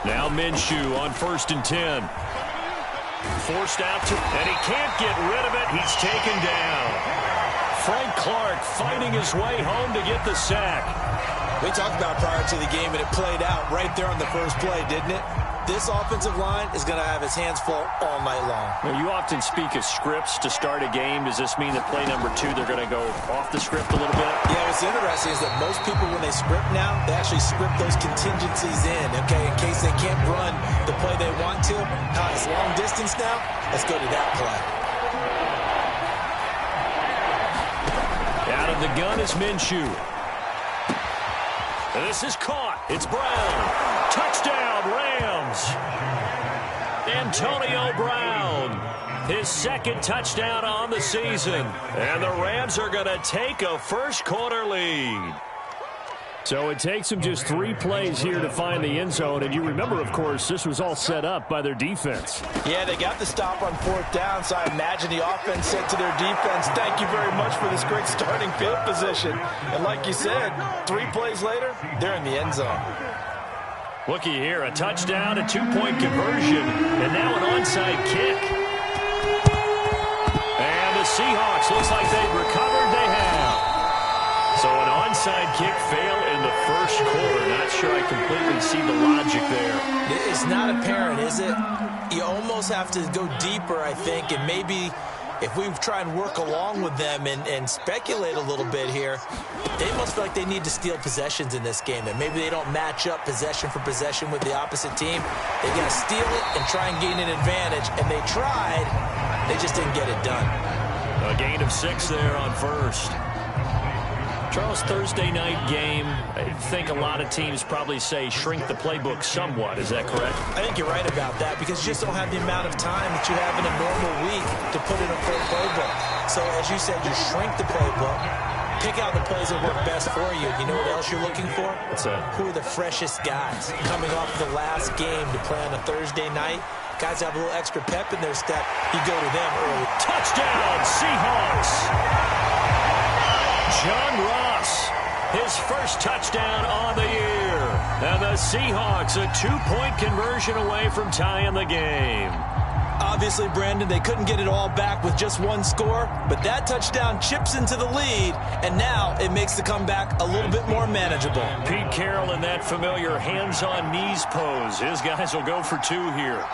Speaker 1: Now Minshew on 1st and 10. Forced out to, and he can't get rid of it. He's taken down. Frank Clark fighting his way home to get the sack.
Speaker 2: We talked about prior to the game, and it played out right there on the first play, didn't it? This offensive line is going to have his hands full all night long.
Speaker 1: Now, you often speak of scripts to start a game. Does this mean that play number 2, they're going to go off the script a little bit?
Speaker 2: Yeah, what's interesting is that most people, when they script now, they actually script those contingencies in, okay, in case they can't run the play they want to. It's long distance now. Let's go to that play.
Speaker 1: Out of the gun is Minshew. And this is caught. It's Brown. Touchdown, Rams. Antonio Brown. His 2nd touchdown on the season. And the Rams are going to take a first quarter lead.
Speaker 5: So it takes them just 3 plays here to find the end zone. And you remember, of course, this was all set up by their defense.
Speaker 2: Yeah, they got the stop on 4th down, so I imagine the offense said to their defense, thank you very much for this great starting field position. And like you said, 3 plays later, they're in the end zone.
Speaker 1: Looky here, a touchdown, a 2-point conversion, and now an onside kick. And the Seahawks, looks like they've recovered. They have. So an onside kick fail in the first quarter. Not sure I completely see the logic there.
Speaker 2: It's not apparent, is it? You almost have to go deeper, I think, and maybe if we try and work along with them and speculate a little bit here, they must feel like they need to steal possessions in this game, and maybe they don't match up possession for possession with the opposite team. They got to steal it and try and gain an advantage, and they tried. They just didn't get it done.
Speaker 1: A gain of 6 there on first. Charles, Thursday night game, I think a lot of teams probably say shrink the playbook somewhat. Is that correct?
Speaker 2: I think you're right about that because you just don't have the amount of time that you have in a normal week to put in a full playbook. So, as you said, you shrink the playbook, pick out the plays that work best for you. You know what else you're looking for?
Speaker 1: What's that?
Speaker 2: Who are the freshest guys coming off the last game to play on a Thursday night? Guys have a little extra pep in their step. You go to them early.
Speaker 1: Touchdown, Seahawks! John Ross, his first touchdown on the year. And the Seahawks a 2-point conversion away from tying the game.
Speaker 2: Obviously, Brandon, they couldn't get it all back with just one score, but that touchdown chips into the lead, and now it makes the comeback a little bit more manageable.
Speaker 1: Pete Carroll in that familiar hands-on knees pose. His guys will go for 2 here.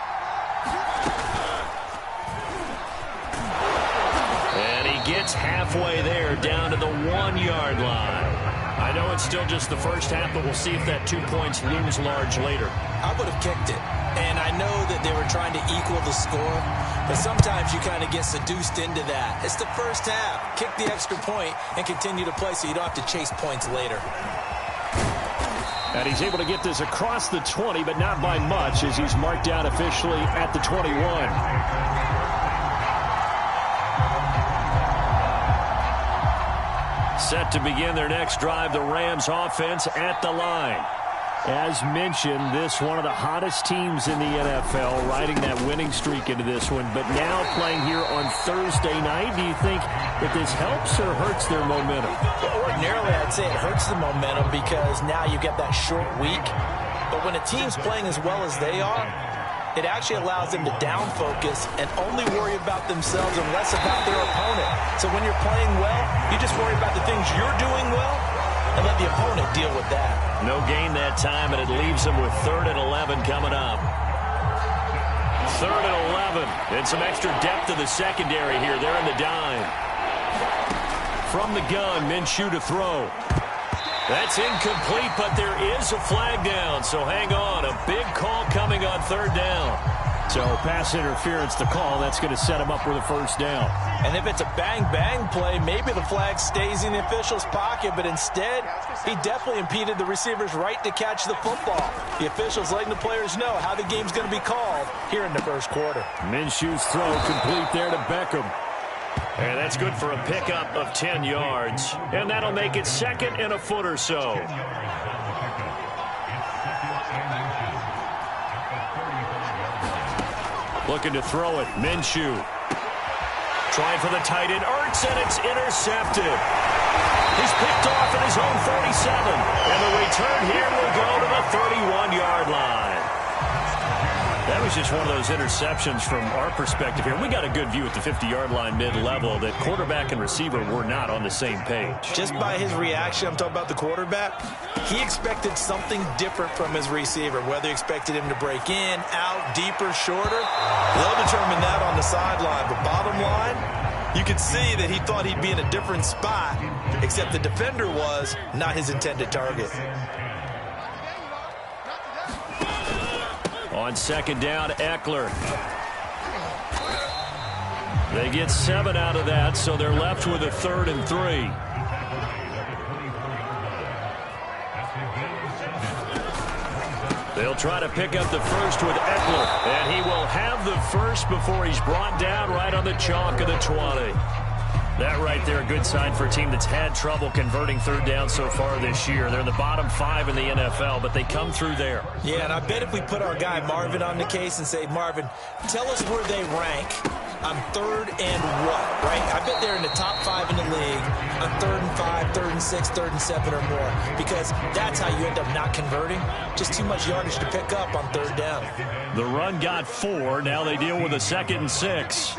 Speaker 1: Gets halfway there, down to the 1-yard line. I know it's still just the first half, but we'll see if that 2 points looms large later.
Speaker 2: I would have kicked it, and I know that they were trying to equal the score, but sometimes you kind of get seduced into that. It's the first half. Kick the extra point and continue to play so you don't have to chase points later.
Speaker 5: And he's able to get this across the 20, but not by much as he's marked out officially at the 21.
Speaker 1: Set to begin their next drive, the Rams offense at the line.
Speaker 5: As mentioned, this one of the hottest teams in the NFL, riding that winning streak into this one, but now playing here on Thursday night. Do you think that this helps or hurts their momentum?
Speaker 2: Well, ordinarily, I'd say it hurts the momentum because now you get that short week. But when a team's playing as well as they are, it actually allows them to down focus and only worry about themselves and less about their opponent. So when you're playing well, you just worry about the things you're doing well and let the opponent deal with that.
Speaker 1: No gain that time, and it leaves them with 3rd and 11 coming up. 3rd and 11, and some extra depth to the secondary here. They're in the dime. From the gun, Minshew to throw. That's incomplete, but there is a flag down, so hang on. A big call coming on 3rd down.
Speaker 5: So pass interference to call. That's going to set him up with a first down.
Speaker 2: And if it's a bang-bang play, maybe the flag stays in the official's pocket, but instead, he definitely impeded the receiver's right to catch the football. The official's letting the players know how the game's going to be called here in the first quarter.
Speaker 5: Minshew's throw complete there to Beckham.
Speaker 1: And that's good for a pickup of 10 yards. And that'll make it 2nd and a foot or so. Looking to throw it. Minshew. Trying for the tight end. Ertz, and it's intercepted. He's picked off at his own 47. And the return here will go to the 31-yard line. That was just one of those interceptions from our perspective here. We got a good view at the 50-yard line mid-level that quarterback and receiver were not on the same page.
Speaker 2: Just by his reaction, I'm talking about the quarterback, he expected something different from his receiver, whether he expected him to break in, out, deeper, shorter. They'll determine that on the sideline. But bottom line, you could see that he thought he'd be in a different spot, except the defender was not his intended target.
Speaker 1: On 2nd down, Eckler. They get 7 out of that, so they're left with a 3rd and 3. They'll try to pick up the first with Eckler, and he will have the first before he's brought down right on the chalk of the 20. That right there, a good sign for a team that's had trouble converting 3rd down so far this year. They're in the bottom 5 in the NFL, but they come through there.
Speaker 2: Yeah, and I bet if we put our guy Marvin on the case and say, Marvin, tell us where they rank on 3rd and what, right? I bet they're in the top 5 in the league on 3rd and 5, 3rd and 6, 3rd and 7 or more, because that's how you end up not converting. Just too much yardage to pick up on 3rd down.
Speaker 1: The run got 4. Now they deal with a 2nd and 6.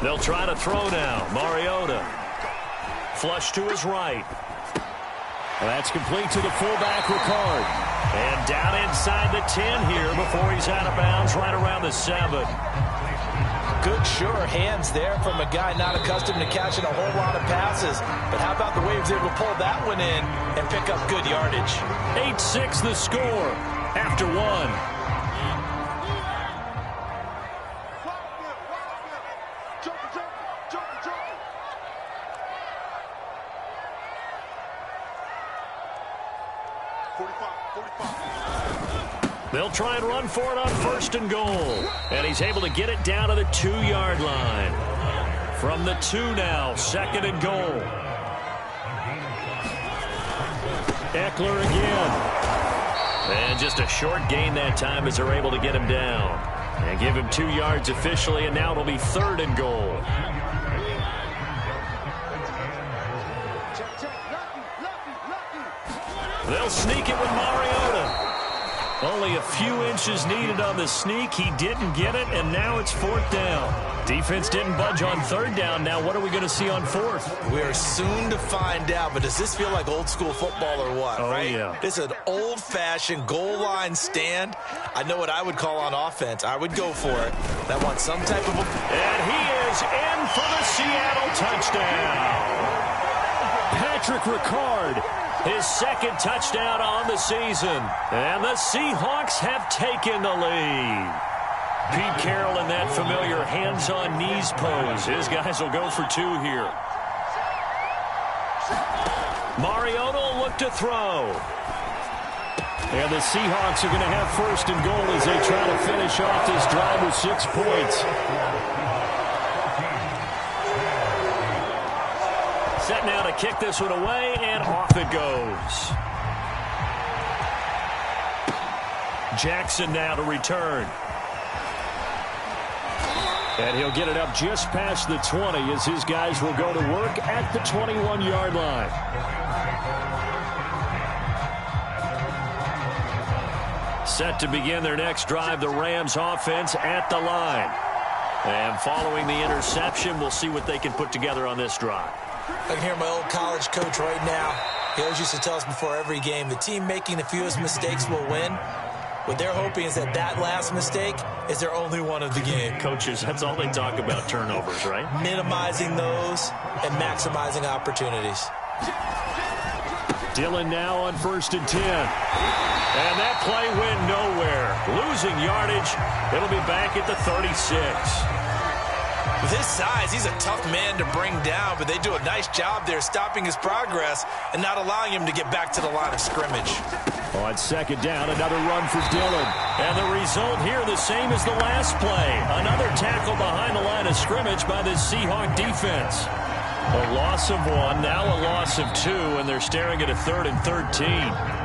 Speaker 1: They'll try to throw now. Mariota. Flush to his right.
Speaker 5: That's complete to the fullback, Ricard.
Speaker 1: And down inside the 10 here before he's out of bounds right around the 7.
Speaker 2: Good, sure hands there from a guy not accustomed to catching a whole lot of passes. But how about the way he was able to pull that one in and pick up good yardage?
Speaker 1: 8-6 the score after 1. They'll try and run for it on 1st and goal. And he's able to get it down to the 2-yard line. From the 2 now, 2nd and goal. Eckler again. And just a short gain that time as they're able to get him down. And give him 2 yards officially, and now it'll be 3rd and goal. They'll sneak it with Mariota. Only a few inches needed on the sneak. He didn't get it, and now it's 4th down. Defense didn't budge on 3rd down. Now what are we going to see on 4th?
Speaker 2: We are soon to find out, but does this feel like old school football or what?
Speaker 1: Oh,
Speaker 2: right?
Speaker 1: Yeah.
Speaker 2: This is an old-fashioned goal line stand. I know what I would call on offense. I would go for it. That wants some type of...
Speaker 1: And he is in for the Seattle touchdown.
Speaker 5: Patrick Ricard.
Speaker 1: His 2nd touchdown on the season. And the Seahawks have taken the lead. Pete Carroll in that familiar hands-on-knees pose. His guys will go for 2 here. Mariota will look to throw.
Speaker 5: And the Seahawks are going to have 1st and goal as they try to finish off this drive with 6 points.
Speaker 1: Set now to kick this one away, and off it goes. Jackson now to return.
Speaker 5: And he'll get it up just past the 20 as his guys will go to work at the 21-yard line.
Speaker 1: Set to begin their next drive, the Rams offense at the line. And following the interception, we'll see what they can put together on this drive.
Speaker 2: I can hear my old college coach right now. He always used to tell us before every game, the team making the fewest mistakes will win. What they're hoping is that that last mistake is their only one of the game.
Speaker 1: Coaches, that's all they talk about, turnovers, right?
Speaker 2: Minimizing those and maximizing opportunities.
Speaker 5: Dillon now on 1st and 10.
Speaker 1: And that play went nowhere. Losing yardage. It'll be back at the 36.
Speaker 2: With his size, he's a tough man to bring down, but they do a nice job there stopping his progress and not allowing him to get back to the line of scrimmage.
Speaker 5: On 2nd down, another run for Dillon.
Speaker 1: And the result here the same as the last play. Another tackle behind the line of scrimmage by the Seahawk defense. A loss of 1, now a loss of 2, and they're staring at a 3rd and 13.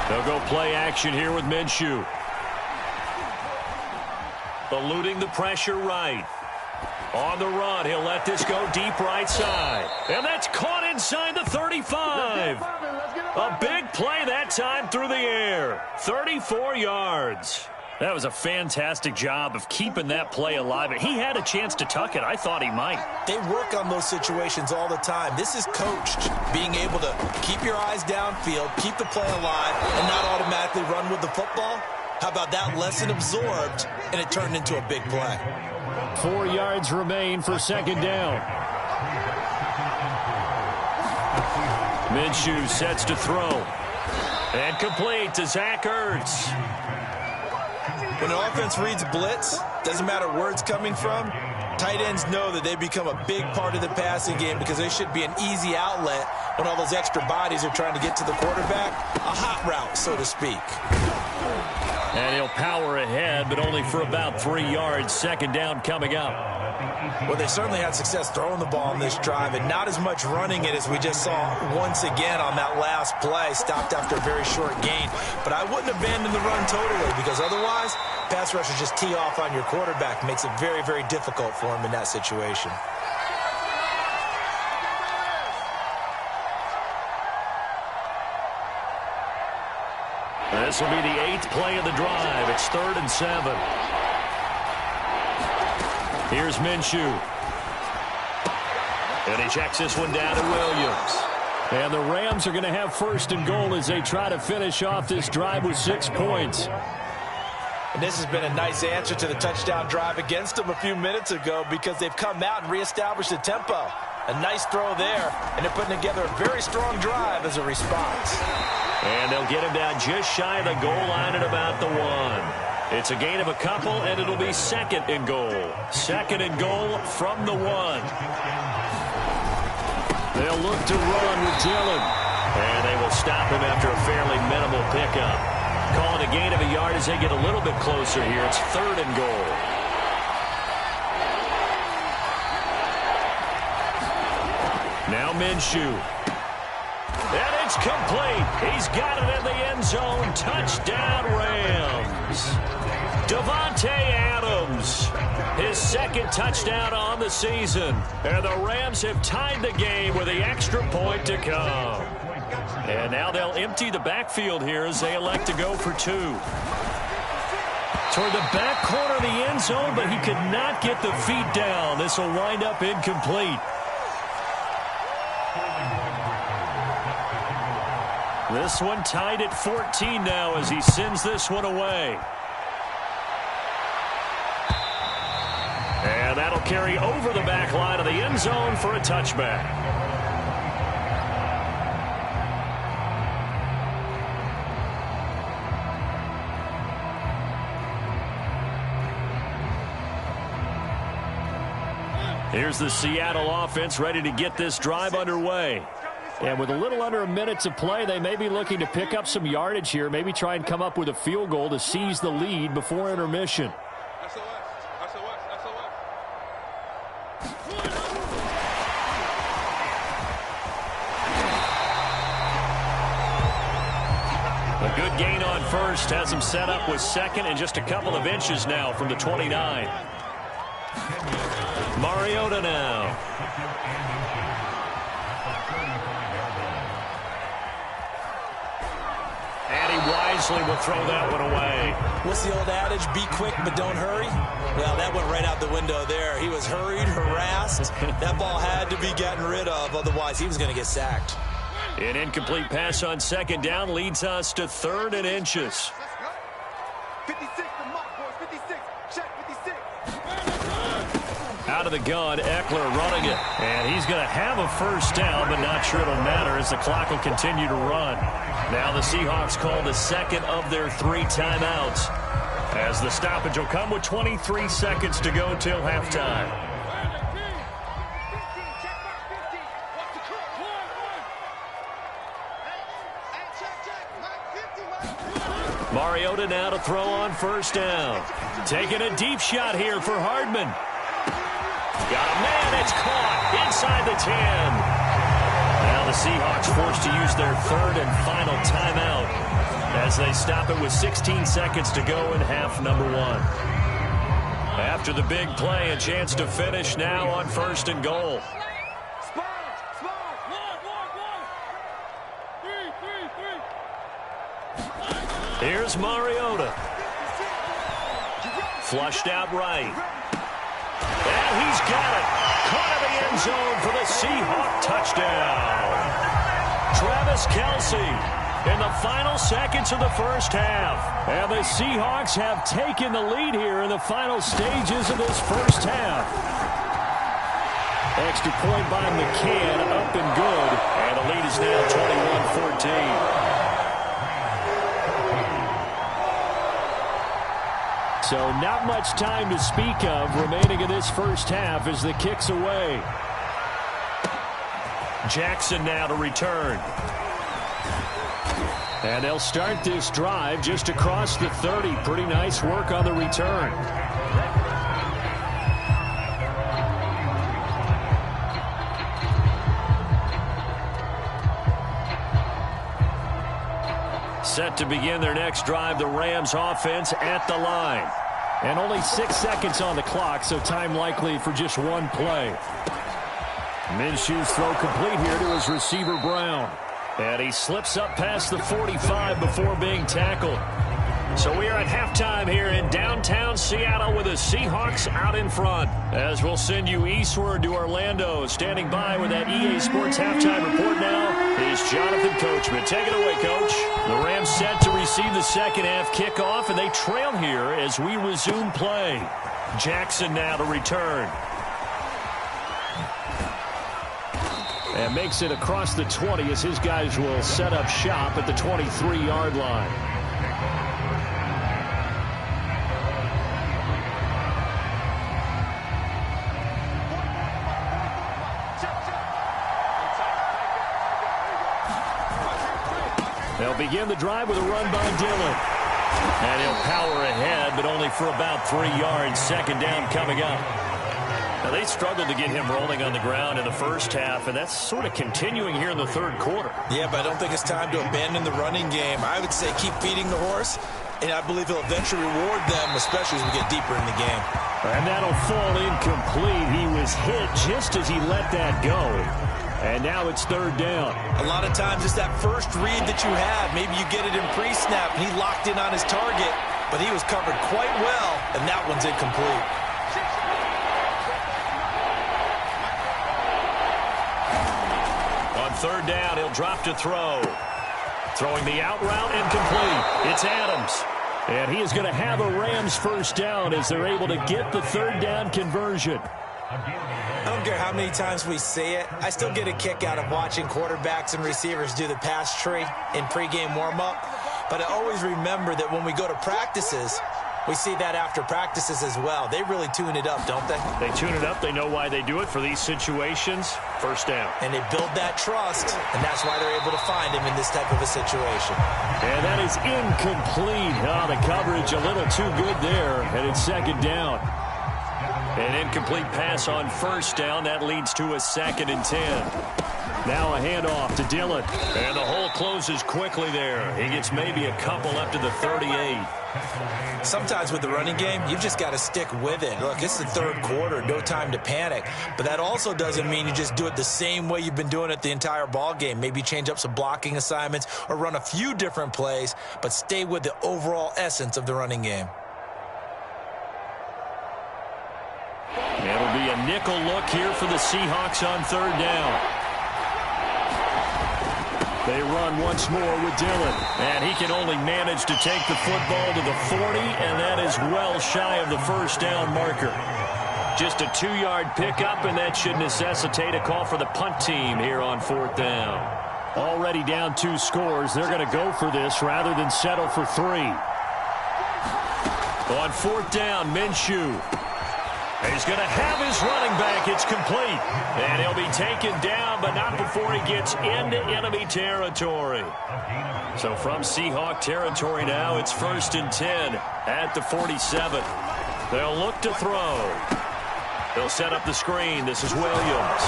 Speaker 1: They'll go play action here with Minshew. Eluding the pressure right. On the run, he'll let this go deep right side. And that's caught inside the 35. A big play that time through the air. 34 yards. That was a fantastic job of keeping that play alive. He had a chance to tuck it. I thought he might.
Speaker 2: They work on those situations all the time. This is coached, being able to keep your eyes downfield, keep the play alive, and not automatically run with the football. How about that lesson absorbed, and it turned into a big play.
Speaker 5: 4 yards remain for 2nd down.
Speaker 1: Minshew sets to throw. And complete to Zach Ertz.
Speaker 2: When an offense reads blitz, doesn't matter where it's coming from, tight ends know that they become a big part of the passing game because they should be an easy outlet when all those extra bodies are trying to get to the quarterback. A hot route, so to speak.
Speaker 1: And he'll power ahead, but only for about 3 yards. 2nd down coming up.
Speaker 2: Well, they certainly had success throwing the ball on this drive, and not as much running it as we just saw once again on that last play. Stopped after a very short gain. But I wouldn't abandon the run totally, because otherwise, pass rushers just tee off on your quarterback. Makes it very, very difficult for him in that situation.
Speaker 1: This will be the 8th play of the drive. It's 3rd and 7. Here's Minshew. And he checks this one down to Williams.
Speaker 5: And the Rams are going to have 1st and goal as they try to finish off this drive with 6 points.
Speaker 2: And this has been a nice answer to the touchdown drive against them a few minutes ago because they've come out and reestablished the tempo. A nice throw there, and they're putting together a very strong drive as a response.
Speaker 1: And they'll get him down just shy of the goal line at about the 1. It's a gain of a couple, and it'll be 2nd and goal. 2nd and goal from the 1. They'll look to run with Dillon. And they will stop him after a fairly minimal pickup. Call it a gain of a yard as they get a little bit closer here. It's 3rd and goal. Now Minshew. And it's complete. He's got it in the end zone. Touchdown, Rams. Davante Adams, his 2nd touchdown on the season. And the Rams have tied the game with the extra point to come. And now they'll empty the backfield here as they elect to go for 2. Toward the back corner of the end zone, but he could not get the feet down. This will wind up incomplete. This one tied at 14 now as he sends this one away. And that'll carry over the back line of the end zone for a touchback. Here's the Seattle offense ready to get this drive underway. And with a little under a minute to play, they may be looking to pick up some yardage here, maybe try and come up with a field goal to seize the lead before intermission. A good gain on 1st has him set up with 2nd and just a couple of inches now from the 29. Mariota now. And he wisely will throw that one away.
Speaker 2: What's the old adage? Be quick, but don't hurry. Well, that went right out the window there. He was hurried, harassed. That ball had to be gotten rid of. Otherwise, he was going to get sacked.
Speaker 1: An incomplete pass on 2nd down leads us to 3rd and inches.
Speaker 3: 56 to mark, boys. 56. Check 56.
Speaker 1: Out of the gun, Eckler running it. And he's going to have a 1st down, but not sure it'll matter as the clock will continue to run. Now the Seahawks call the 2nd of their 3 timeouts, as the stoppage will come with 23 seconds to go till halftime. Mariota now to throw on 1st down. Taking a deep shot here for Hardman. Got a man, it's caught inside the 10. Now the Seahawks forced to use their 3rd and final timeout as they stop it with 16 seconds to go in half number 1. After the big play, a chance to finish now on 1st and goal. Here's Mariota. Flushed out right. And he's got it. Caught in the end zone for the Seahawk touchdown. Travis Kelce in the final seconds of the 1st half. And the Seahawks have taken the lead here in the final stages of this 1st half. Extra point by McCann, up and good. And the lead is now 21-14. So not much time to speak of remaining in this 1st half as the kick's away. Jackson now to return. And they'll start this drive just across the 30. Pretty nice work on the return. Set to begin their next drive, the Rams offense at the line. And only 6 seconds on the clock, so time likely for just one play. Minshew's throw complete here to his receiver, Brown. And he slips up past the 45 before being tackled. So we are at halftime here in downtown Seattle with the Seahawks out in front. As we'll send you eastward to Orlando. Standing by with that EA Sports halftime report now is Jonathan Coachman. Take it away, Coach. The Rams set to receive the second half kickoff, and they trail here as we resume play. Jackson now to return. And makes it across the 20 as his guys will set up shop at the 23-yard line. They'll begin the drive with a run by Dillon. And he'll power ahead, but only for about 3 yards. Second down coming up. Now, they struggled to get him rolling on the ground in the first half, and that's sort of continuing here in the third quarter.
Speaker 2: Yeah, but I don't think it's time to abandon the running game. I would say keep feeding the horse, and I believe he'll eventually reward them, especially as we get deeper in the game.
Speaker 1: And that'll fall incomplete. He was hit just as he let that go. And now it's third down.
Speaker 2: A lot of times it's that first read that you have. Maybe you get it in pre-snap, and he locked in on his target, but he was covered quite well, and that one's incomplete.
Speaker 1: On third down, he'll drop to throw. Throwing the out route and complete. It's Adams. And he is going to have a Rams first down as they're able to get the third down conversion.
Speaker 2: I don't care how many times we say it, I still get a kick out of watching quarterbacks and receivers do the pass tree in pregame warm-up. But I always remember that when we go to practices, we see that after practices as well. They really tune it up, don't they?
Speaker 1: They tune it up. They know why they do it for these situations. First down.
Speaker 2: And they build that trust, and that's why they're able to find him in this type of a situation.
Speaker 1: And that is incomplete. Oh, the coverage a little too good there, and it's second down. An incomplete pass on first down. That leads to a 2nd and 10. Now a handoff to Dillon. And the hole closes quickly there. He gets maybe a couple up to the 38.
Speaker 2: Sometimes with the running game, you've just got to stick with it. Look, it's the third quarter, no time to panic. But that also doesn't mean you just do it the same way you've been doing it the entire ball game. Maybe change up some blocking assignments or run a few different plays, but stay with the overall essence of the running game.
Speaker 1: It'll be a nickel look here for the Seahawks on third down. They run once more with Dillon. And he can only manage to take the football to the 40, and that is well shy of the first down marker. Just a 2-yard pickup, and that should necessitate a call for the punt team here on fourth down. Already down 2 scores. They're going to go for this rather than settle for 3. On fourth down, Minshew. He's going to have his running back. It's complete. And he'll be taken down, but not before he gets into enemy territory. So from Seahawk territory now, it's 1st and 10 at the 47. They'll look to throw. They'll set up the screen. This is Williams.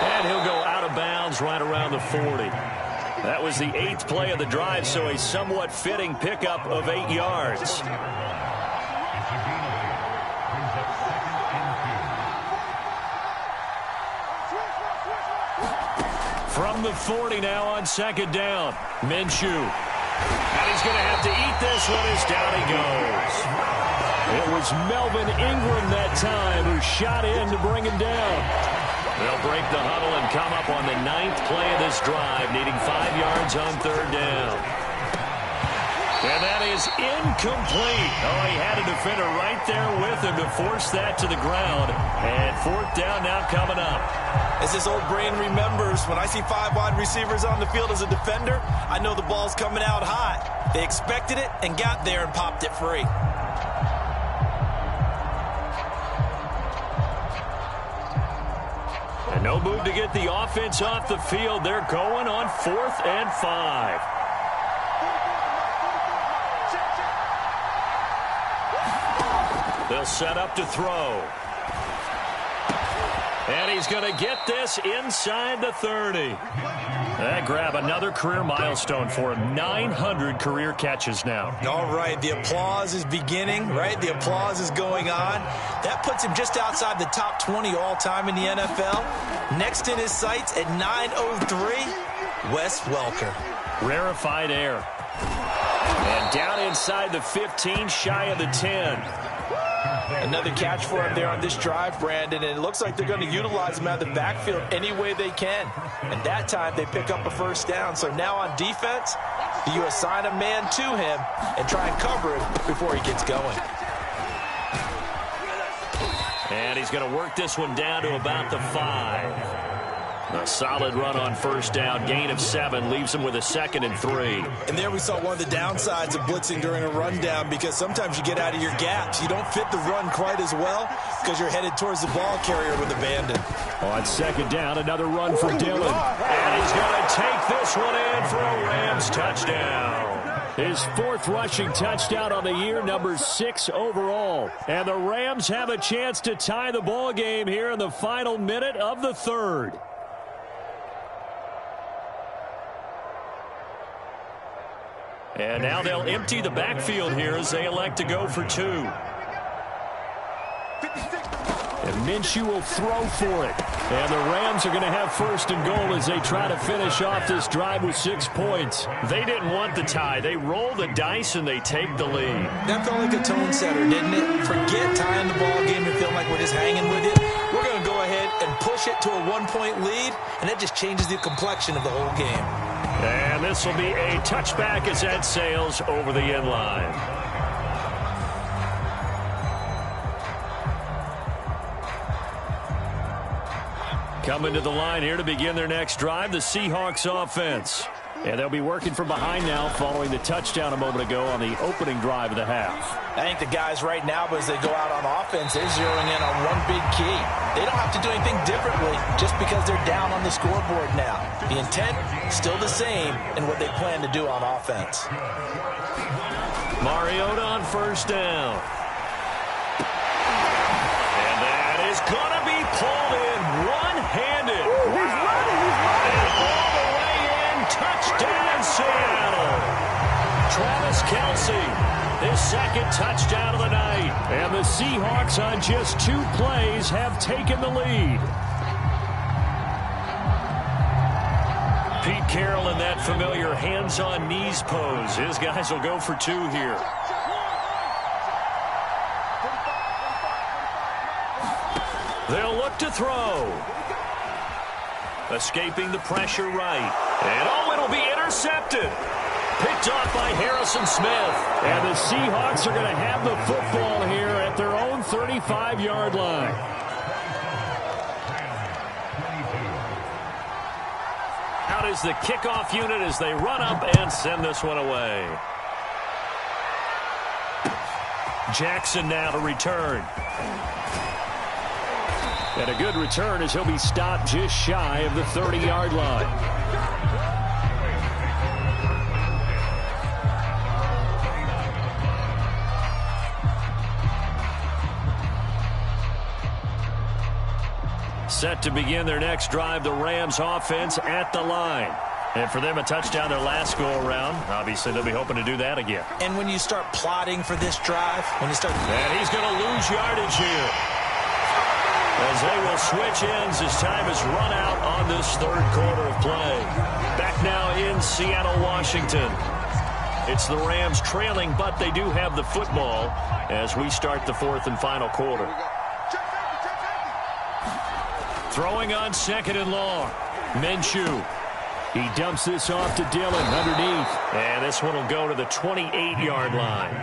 Speaker 1: And he'll go out of bounds right around the 40. That was the 8th play of the drive, so a somewhat fitting pickup of 8 yards. From the 40 now on second down, Minshew. And he's going to have to eat this one as down he goes. It was Melvin Ingram that time who shot in to bring him down. They'll break the huddle and come up on the 9th play of this drive, needing 5 yards on third down. And that is incomplete. Oh, he had a defender right there with him to force that to the ground. And fourth down now coming up.
Speaker 2: As this old brain remembers, when I see 5 wide receivers on the field as a defender, I know the ball's coming out hot. They expected it and got there and popped it free.
Speaker 1: And no move to get the offense off the field. They're going on 4th and 5. They'll set up to throw. And he's going to get this inside the 30. That grab another career milestone for him. 900 career catches now.
Speaker 2: All right, the applause is beginning, right? The applause is going on. That puts him just outside the top 20 all-time in the NFL. Next in his sights at 903. Wes Welker.
Speaker 1: Rarefied air. And down inside the 15, shy of the 10.
Speaker 2: Another catch for him there on this drive, Brandon, and it looks like they're going to utilize him out of the backfield any way they can. And that time they pick up a first down. So now on defense, you assign a man to him and try and cover him before he gets going.
Speaker 1: And he's going to work this one down to about the 5. A solid run on first down, gain of 7, leaves him with a 2nd and 3.
Speaker 2: And there we saw one of the downsides of blitzing during a rundown, because sometimes you get out of your gaps. You don't fit the run quite as well because you're headed towards the ball carrier with abandon.
Speaker 5: On 2nd down, another run for Dillon.
Speaker 1: And he's going to take this one in for a Rams touchdown.
Speaker 5: His 4th rushing touchdown on the year, number 6 overall. And the Rams have a chance to tie the ball game here in the final minute of the 3rd.
Speaker 1: And now they'll empty the backfield here as they elect to go for 2.
Speaker 5: And Minshew will throw for it. And the Rams are going to have 1st and goal as they try to finish off this drive with 6 points.
Speaker 1: They didn't want the tie. They roll the dice and they take the lead.
Speaker 2: That felt like a tone setter, didn't it? Forget tying the ball game and feeling like we're just hanging with it. We're going to go ahead and push it to a 1-point lead, and that just changes the complexion of the whole game.
Speaker 1: And this will be a touchback as that sails over the end line. Coming to the line here to begin their next drive, the Seahawks offense. And they'll be working from behind now following the touchdown a moment ago on the opening drive of the half.
Speaker 2: I think the guys right now, as they go out on offense, they're zeroing in on one big key. They don't have to do anything differently just because they're down on the scoreboard now. The intent, still the same in what they plan to do on offense.
Speaker 1: Mariota on first down. And that is going to be pulled in one-handed.
Speaker 3: He's running.
Speaker 1: And all the way in, touchdown Seattle. Travis Kelce, his 2nd touchdown of the night.
Speaker 5: And the Seahawks on just 2 plays have taken the lead.
Speaker 1: Pete Carroll in that familiar hands-on knees pose. His guys will go for 2 here. They'll look to throw. Escaping the pressure right. And oh, it'll be intercepted. Picked off by Harrison Smith.
Speaker 5: And the Seahawks are going to have the football here at their own 35-yard line.
Speaker 1: Out is the kickoff unit as they run up and send this one away. Jackson now to return.
Speaker 5: And a good return as he'll be stopped just shy of the 30-yard line.
Speaker 1: Set to begin their next drive, the Rams offense at the line. And for them, a touchdown their last go-around. Obviously, they'll be hoping to do that again.
Speaker 2: And when you start plotting for this drive, when you start...
Speaker 1: And he's going to lose yardage here. As they will switch ends as time is run out on this 3rd quarter of play. Back now in Seattle, Washington. It's the Rams trailing, but they do have the football as we start the 4th and final quarter. Throwing on 2nd and long. Minshew.
Speaker 5: He dumps this off to Dillon underneath.
Speaker 1: And this one will go to the 28-yard line.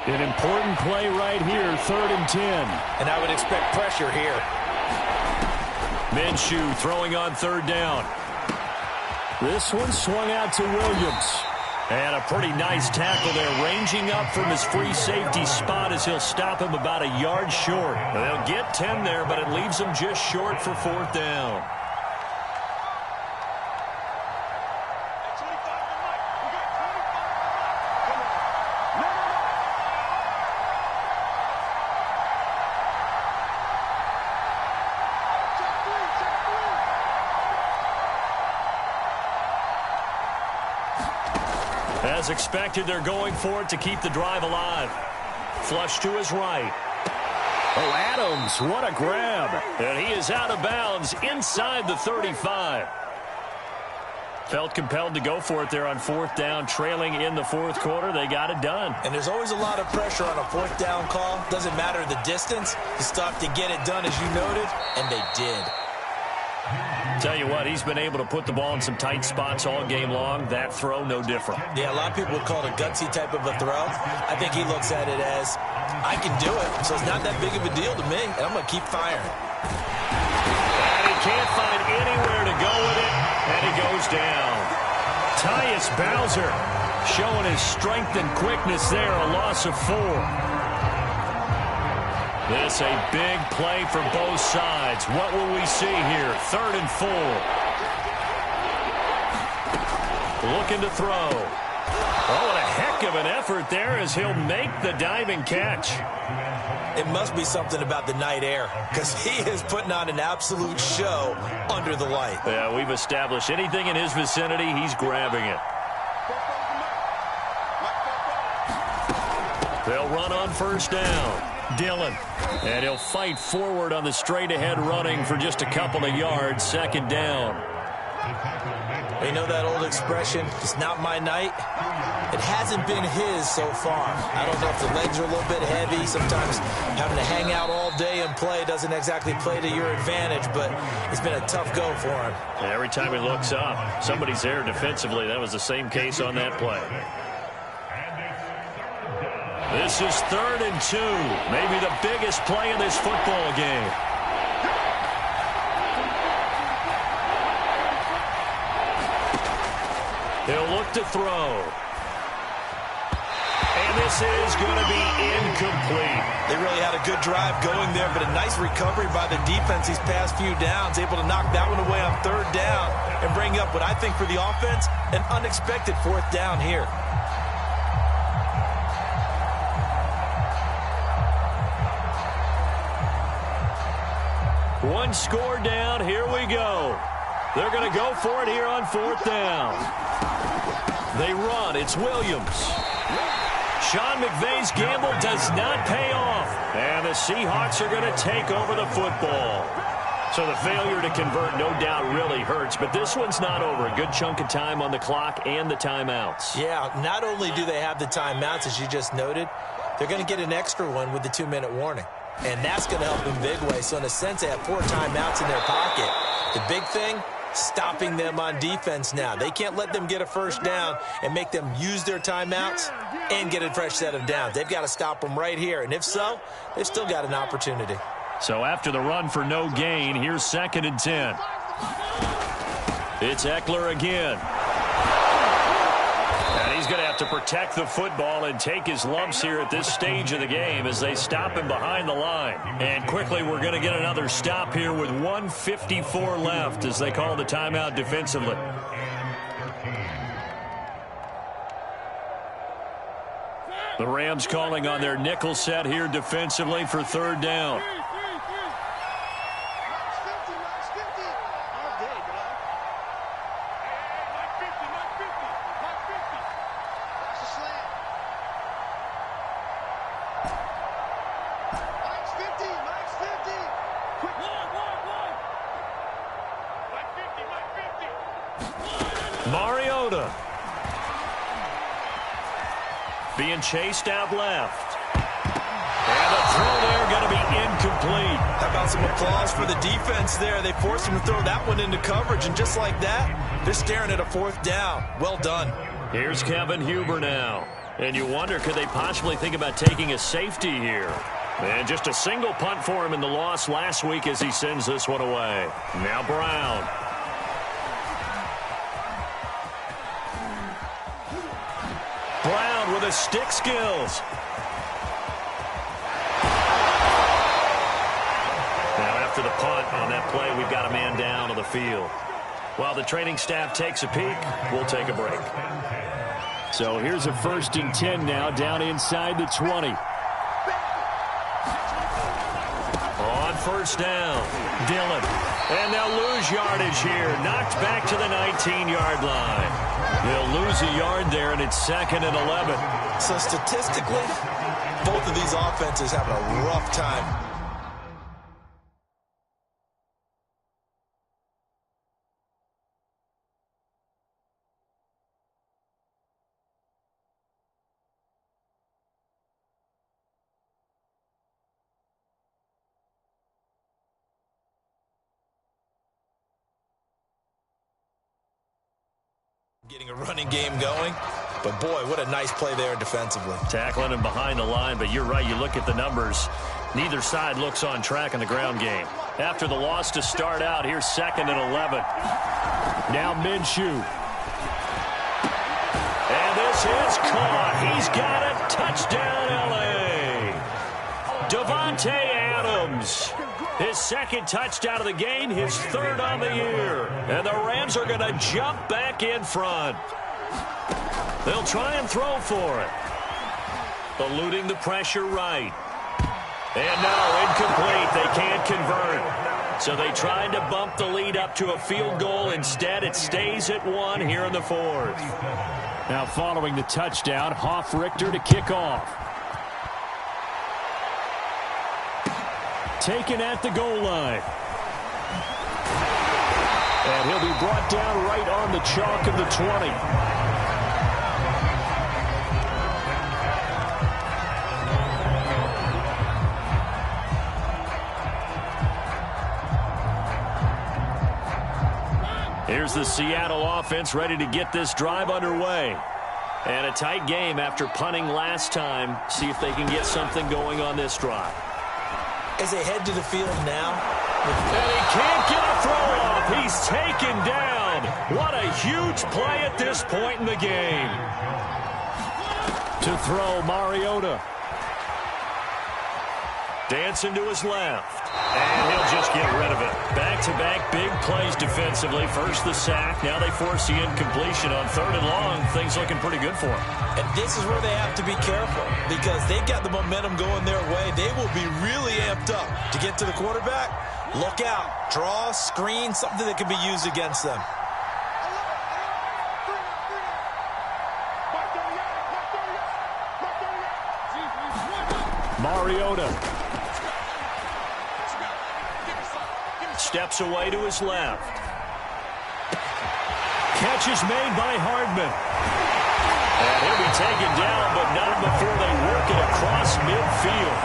Speaker 5: An important play right here, 3rd and 10.
Speaker 2: And I would expect pressure here.
Speaker 1: Minshew throwing on 3rd down.
Speaker 5: This one swung out to Williams.
Speaker 1: And a pretty nice tackle there, ranging up from his free safety spot as he'll stop him about a yard short. They'll get 10 there, but it leaves them just short for 4th down. As expected, they're going for it to keep the drive alive. Flush to his right.
Speaker 5: Oh, Adams, what a grab.
Speaker 1: And he is out of bounds inside the 35. Felt compelled to go for it there on fourth down, trailing in the fourth quarter. They got it done.
Speaker 2: And there's always a lot of pressure on a fourth down call. Doesn't matter the distance. You stop to get it done, as you noted, and they did.
Speaker 1: Tell you what, he's been able to put the ball in some tight spots all game long. That throw, no different.
Speaker 2: Yeah, a lot of people would call it a gutsy type of a throw. I think he looks at it as, I can do it, so it's not that big of a deal to me, and I'm going to keep firing.
Speaker 1: And he can't find anywhere to go with it, and he goes down. Tyus Bowser showing his strength and quickness there, a loss of 4. This a big play for both sides. What will we see here? 3rd and 4. Looking to throw. Oh, what a heck of an effort there as he'll make the diving catch.
Speaker 2: It must be something about the night air, because he is putting on an absolute show under the light.
Speaker 1: Yeah, we've established anything in his vicinity, he's grabbing it. They'll run on first down. Dillon. And he'll fight forward on the straight-ahead running for just a couple of yards. 2nd down.
Speaker 2: You know that old expression, it's not my night? It hasn't been his so far. I don't know if the legs are a little bit heavy. Sometimes having to hang out all day and play doesn't exactly play to your advantage, but it's been a tough go for him.
Speaker 1: And every time he looks up, somebody's there defensively. That was the same case on that play. This is 3rd and 2. Maybe the biggest play in this football game. He'll look to throw. And this is going to be incomplete.
Speaker 2: They really had a good drive going there, but a nice recovery by the defense these past few downs, able to knock that one away on 3rd down and bring up what I think for the offense, an unexpected 4th down here.
Speaker 1: One score down. Here we go. They're going to go for it here on 4th down. They run. It's Williams. Sean McVay's gamble does not pay off. And the Seahawks are going to take over the football. So the failure to convert no doubt really hurts, but this one's not over. A good chunk of time on the clock and the timeouts.
Speaker 2: Yeah, not only do they have the timeouts, as you just noted, they're going to get an extra one with the 2-minute warning. And that's going to help in big way. So in a sense, they have 4 timeouts in their pocket. The big thing, stopping them on defense now. They can't let them get a first down and make them use their timeouts and get a fresh set of downs. They've got to stop them right here. And if so, they've still got an opportunity.
Speaker 1: So after the run for no gain, here's 2nd and 10. It's Eckler again. And he's going to have to protect the football and take his lumps here at this stage of the game as they stop him behind the line. And quickly, we're going to get another stop here with 1:54 left as they call the timeout defensively. The Rams calling on their nickel set here defensively for 3rd down. Mariota being chased out left. And the throw there going to be incomplete.
Speaker 2: How about some applause for the defense there? They forced him to throw that one into coverage, and just like that, they're staring at a 4th down. Well done.
Speaker 1: Here's Kevin Huber now. And you wonder, could they possibly think about taking a safety here? And just a single punt for him in the loss last week as he sends this one away. Now Brown. Brown with his stick skills. Now after the punt on that play, we've got a man down on the field. While the training staff takes a peek, we'll take a break.
Speaker 5: So here's a 1st and 10 now, down inside the 20.
Speaker 1: On first down, Dillon. And they'll lose yardage here. Knocked back to the 19-yard line. They'll lose a yard there, and it's 2nd and 11.
Speaker 2: So statistically, both of these offenses having a rough time. Getting a running game going, but boy, what a nice play there defensively.
Speaker 1: Tackling him behind the line, but you're right, you look at the numbers. Neither side looks on track in the ground game. After the loss to start out, here's 2nd and 11.
Speaker 5: Now Minshew.
Speaker 1: And this is caught. He's got it. Touchdown, L.A. Davante Adams. His 2nd touchdown of the game, his 3rd on the year. And the Rams are going to jump back in front. They'll try and throw for it. Eluding the pressure right. And no, incomplete. They can't convert. So they tried to bump the lead up to a field goal. Instead, it stays at 1 here in the 4th.
Speaker 5: Now following the touchdown, Richter to kick off. Taken at the goal line. And he'll be brought down right on the chalk of the 20.
Speaker 1: Here's the Seattle offense ready to get this drive underway. And a tight game after punting last time. See if they can get something going on this drive.
Speaker 2: As they head to the field now.
Speaker 1: And he can't get a throw off. He's taken down. What a huge play at this point in the game.
Speaker 5: To throw, Mariota.
Speaker 1: Dancing to his left. And he'll just get rid of it. Back-to-back big plays defensively. First the sack. Now they force the incompletion on 3rd and long. Things looking pretty good for them.
Speaker 2: And this is where they have to be careful because they've got the momentum going their way. They will be really amped up to get to the quarterback. Look out. Draw, screen, something that can be used against them.
Speaker 5: Mariota.
Speaker 1: Steps away to his left. Catch is made by Hardman. And he'll be taken down, but not before they work it across midfield.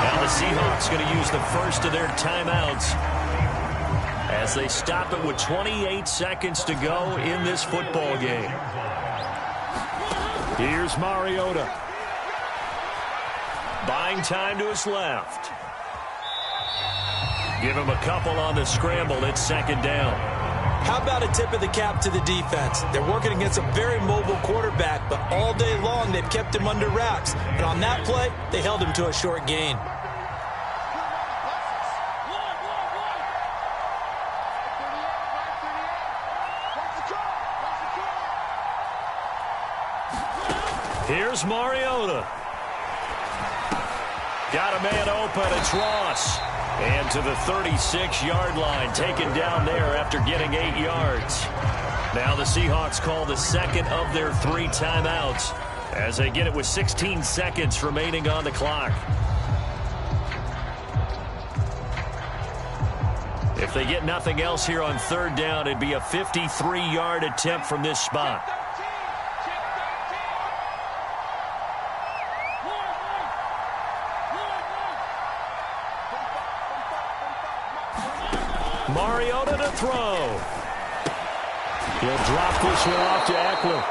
Speaker 1: Now the Seahawks going to use the first of their timeouts as they stop it with 28 seconds to go in this football game.
Speaker 5: Here's Mariota.
Speaker 1: Buying time to his left. Give him a couple on the scramble. It's 2nd down.
Speaker 2: How about a tip of the cap to the defense? They're working against a very mobile quarterback, but all day long they've kept him under wraps. And on that play, they held him to a short gain.
Speaker 1: Here's Mariota. Got a man open. It's Ross. And to the 36-yard line, taken down there after getting 8 yards. Now the Seahawks call the 2nd of their 3 timeouts as they get it with 16 seconds remaining on the clock. If they get nothing else here on 3rd down, it'd be a 53-yard attempt from this spot. Mariota to throw.
Speaker 5: He'll drop this one off to Eckler.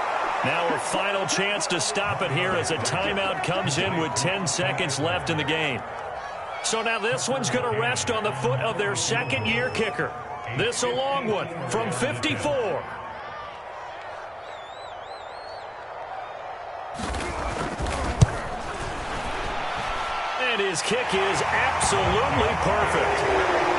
Speaker 1: Now a final chance to stop it here as a timeout comes in with 10 seconds left in the game. So now this one's going to rest on the foot of their 2nd-year kicker. This a long one from 54. And his kick is absolutely perfect.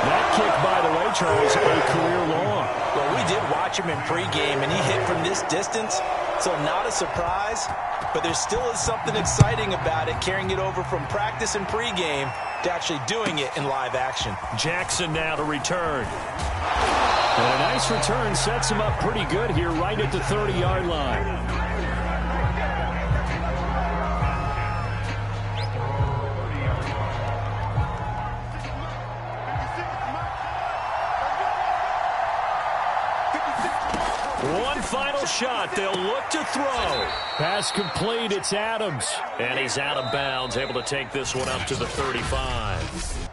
Speaker 5: That kick, by the way, Charles, a career long.
Speaker 2: Well, we did watch him in pregame, and he hit from this distance, so not a surprise. But there still is something exciting about it, carrying it over from practice and pregame to actually doing it in live action.
Speaker 1: Jackson now to return. And a nice return sets him up pretty good here right at the 30-yard line. One final shot. They'll look to throw.
Speaker 5: Pass complete. It's Adams.
Speaker 1: And he's out of bounds, able to take this one up to the 35.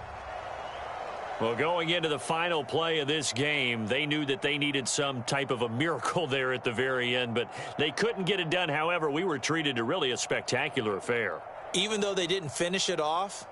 Speaker 1: Well, going into the final play of this game, they knew that they needed some type of a miracle there at the very end, but they couldn't get it done. However, we were treated to really a spectacular affair.
Speaker 2: Even though they didn't finish it off,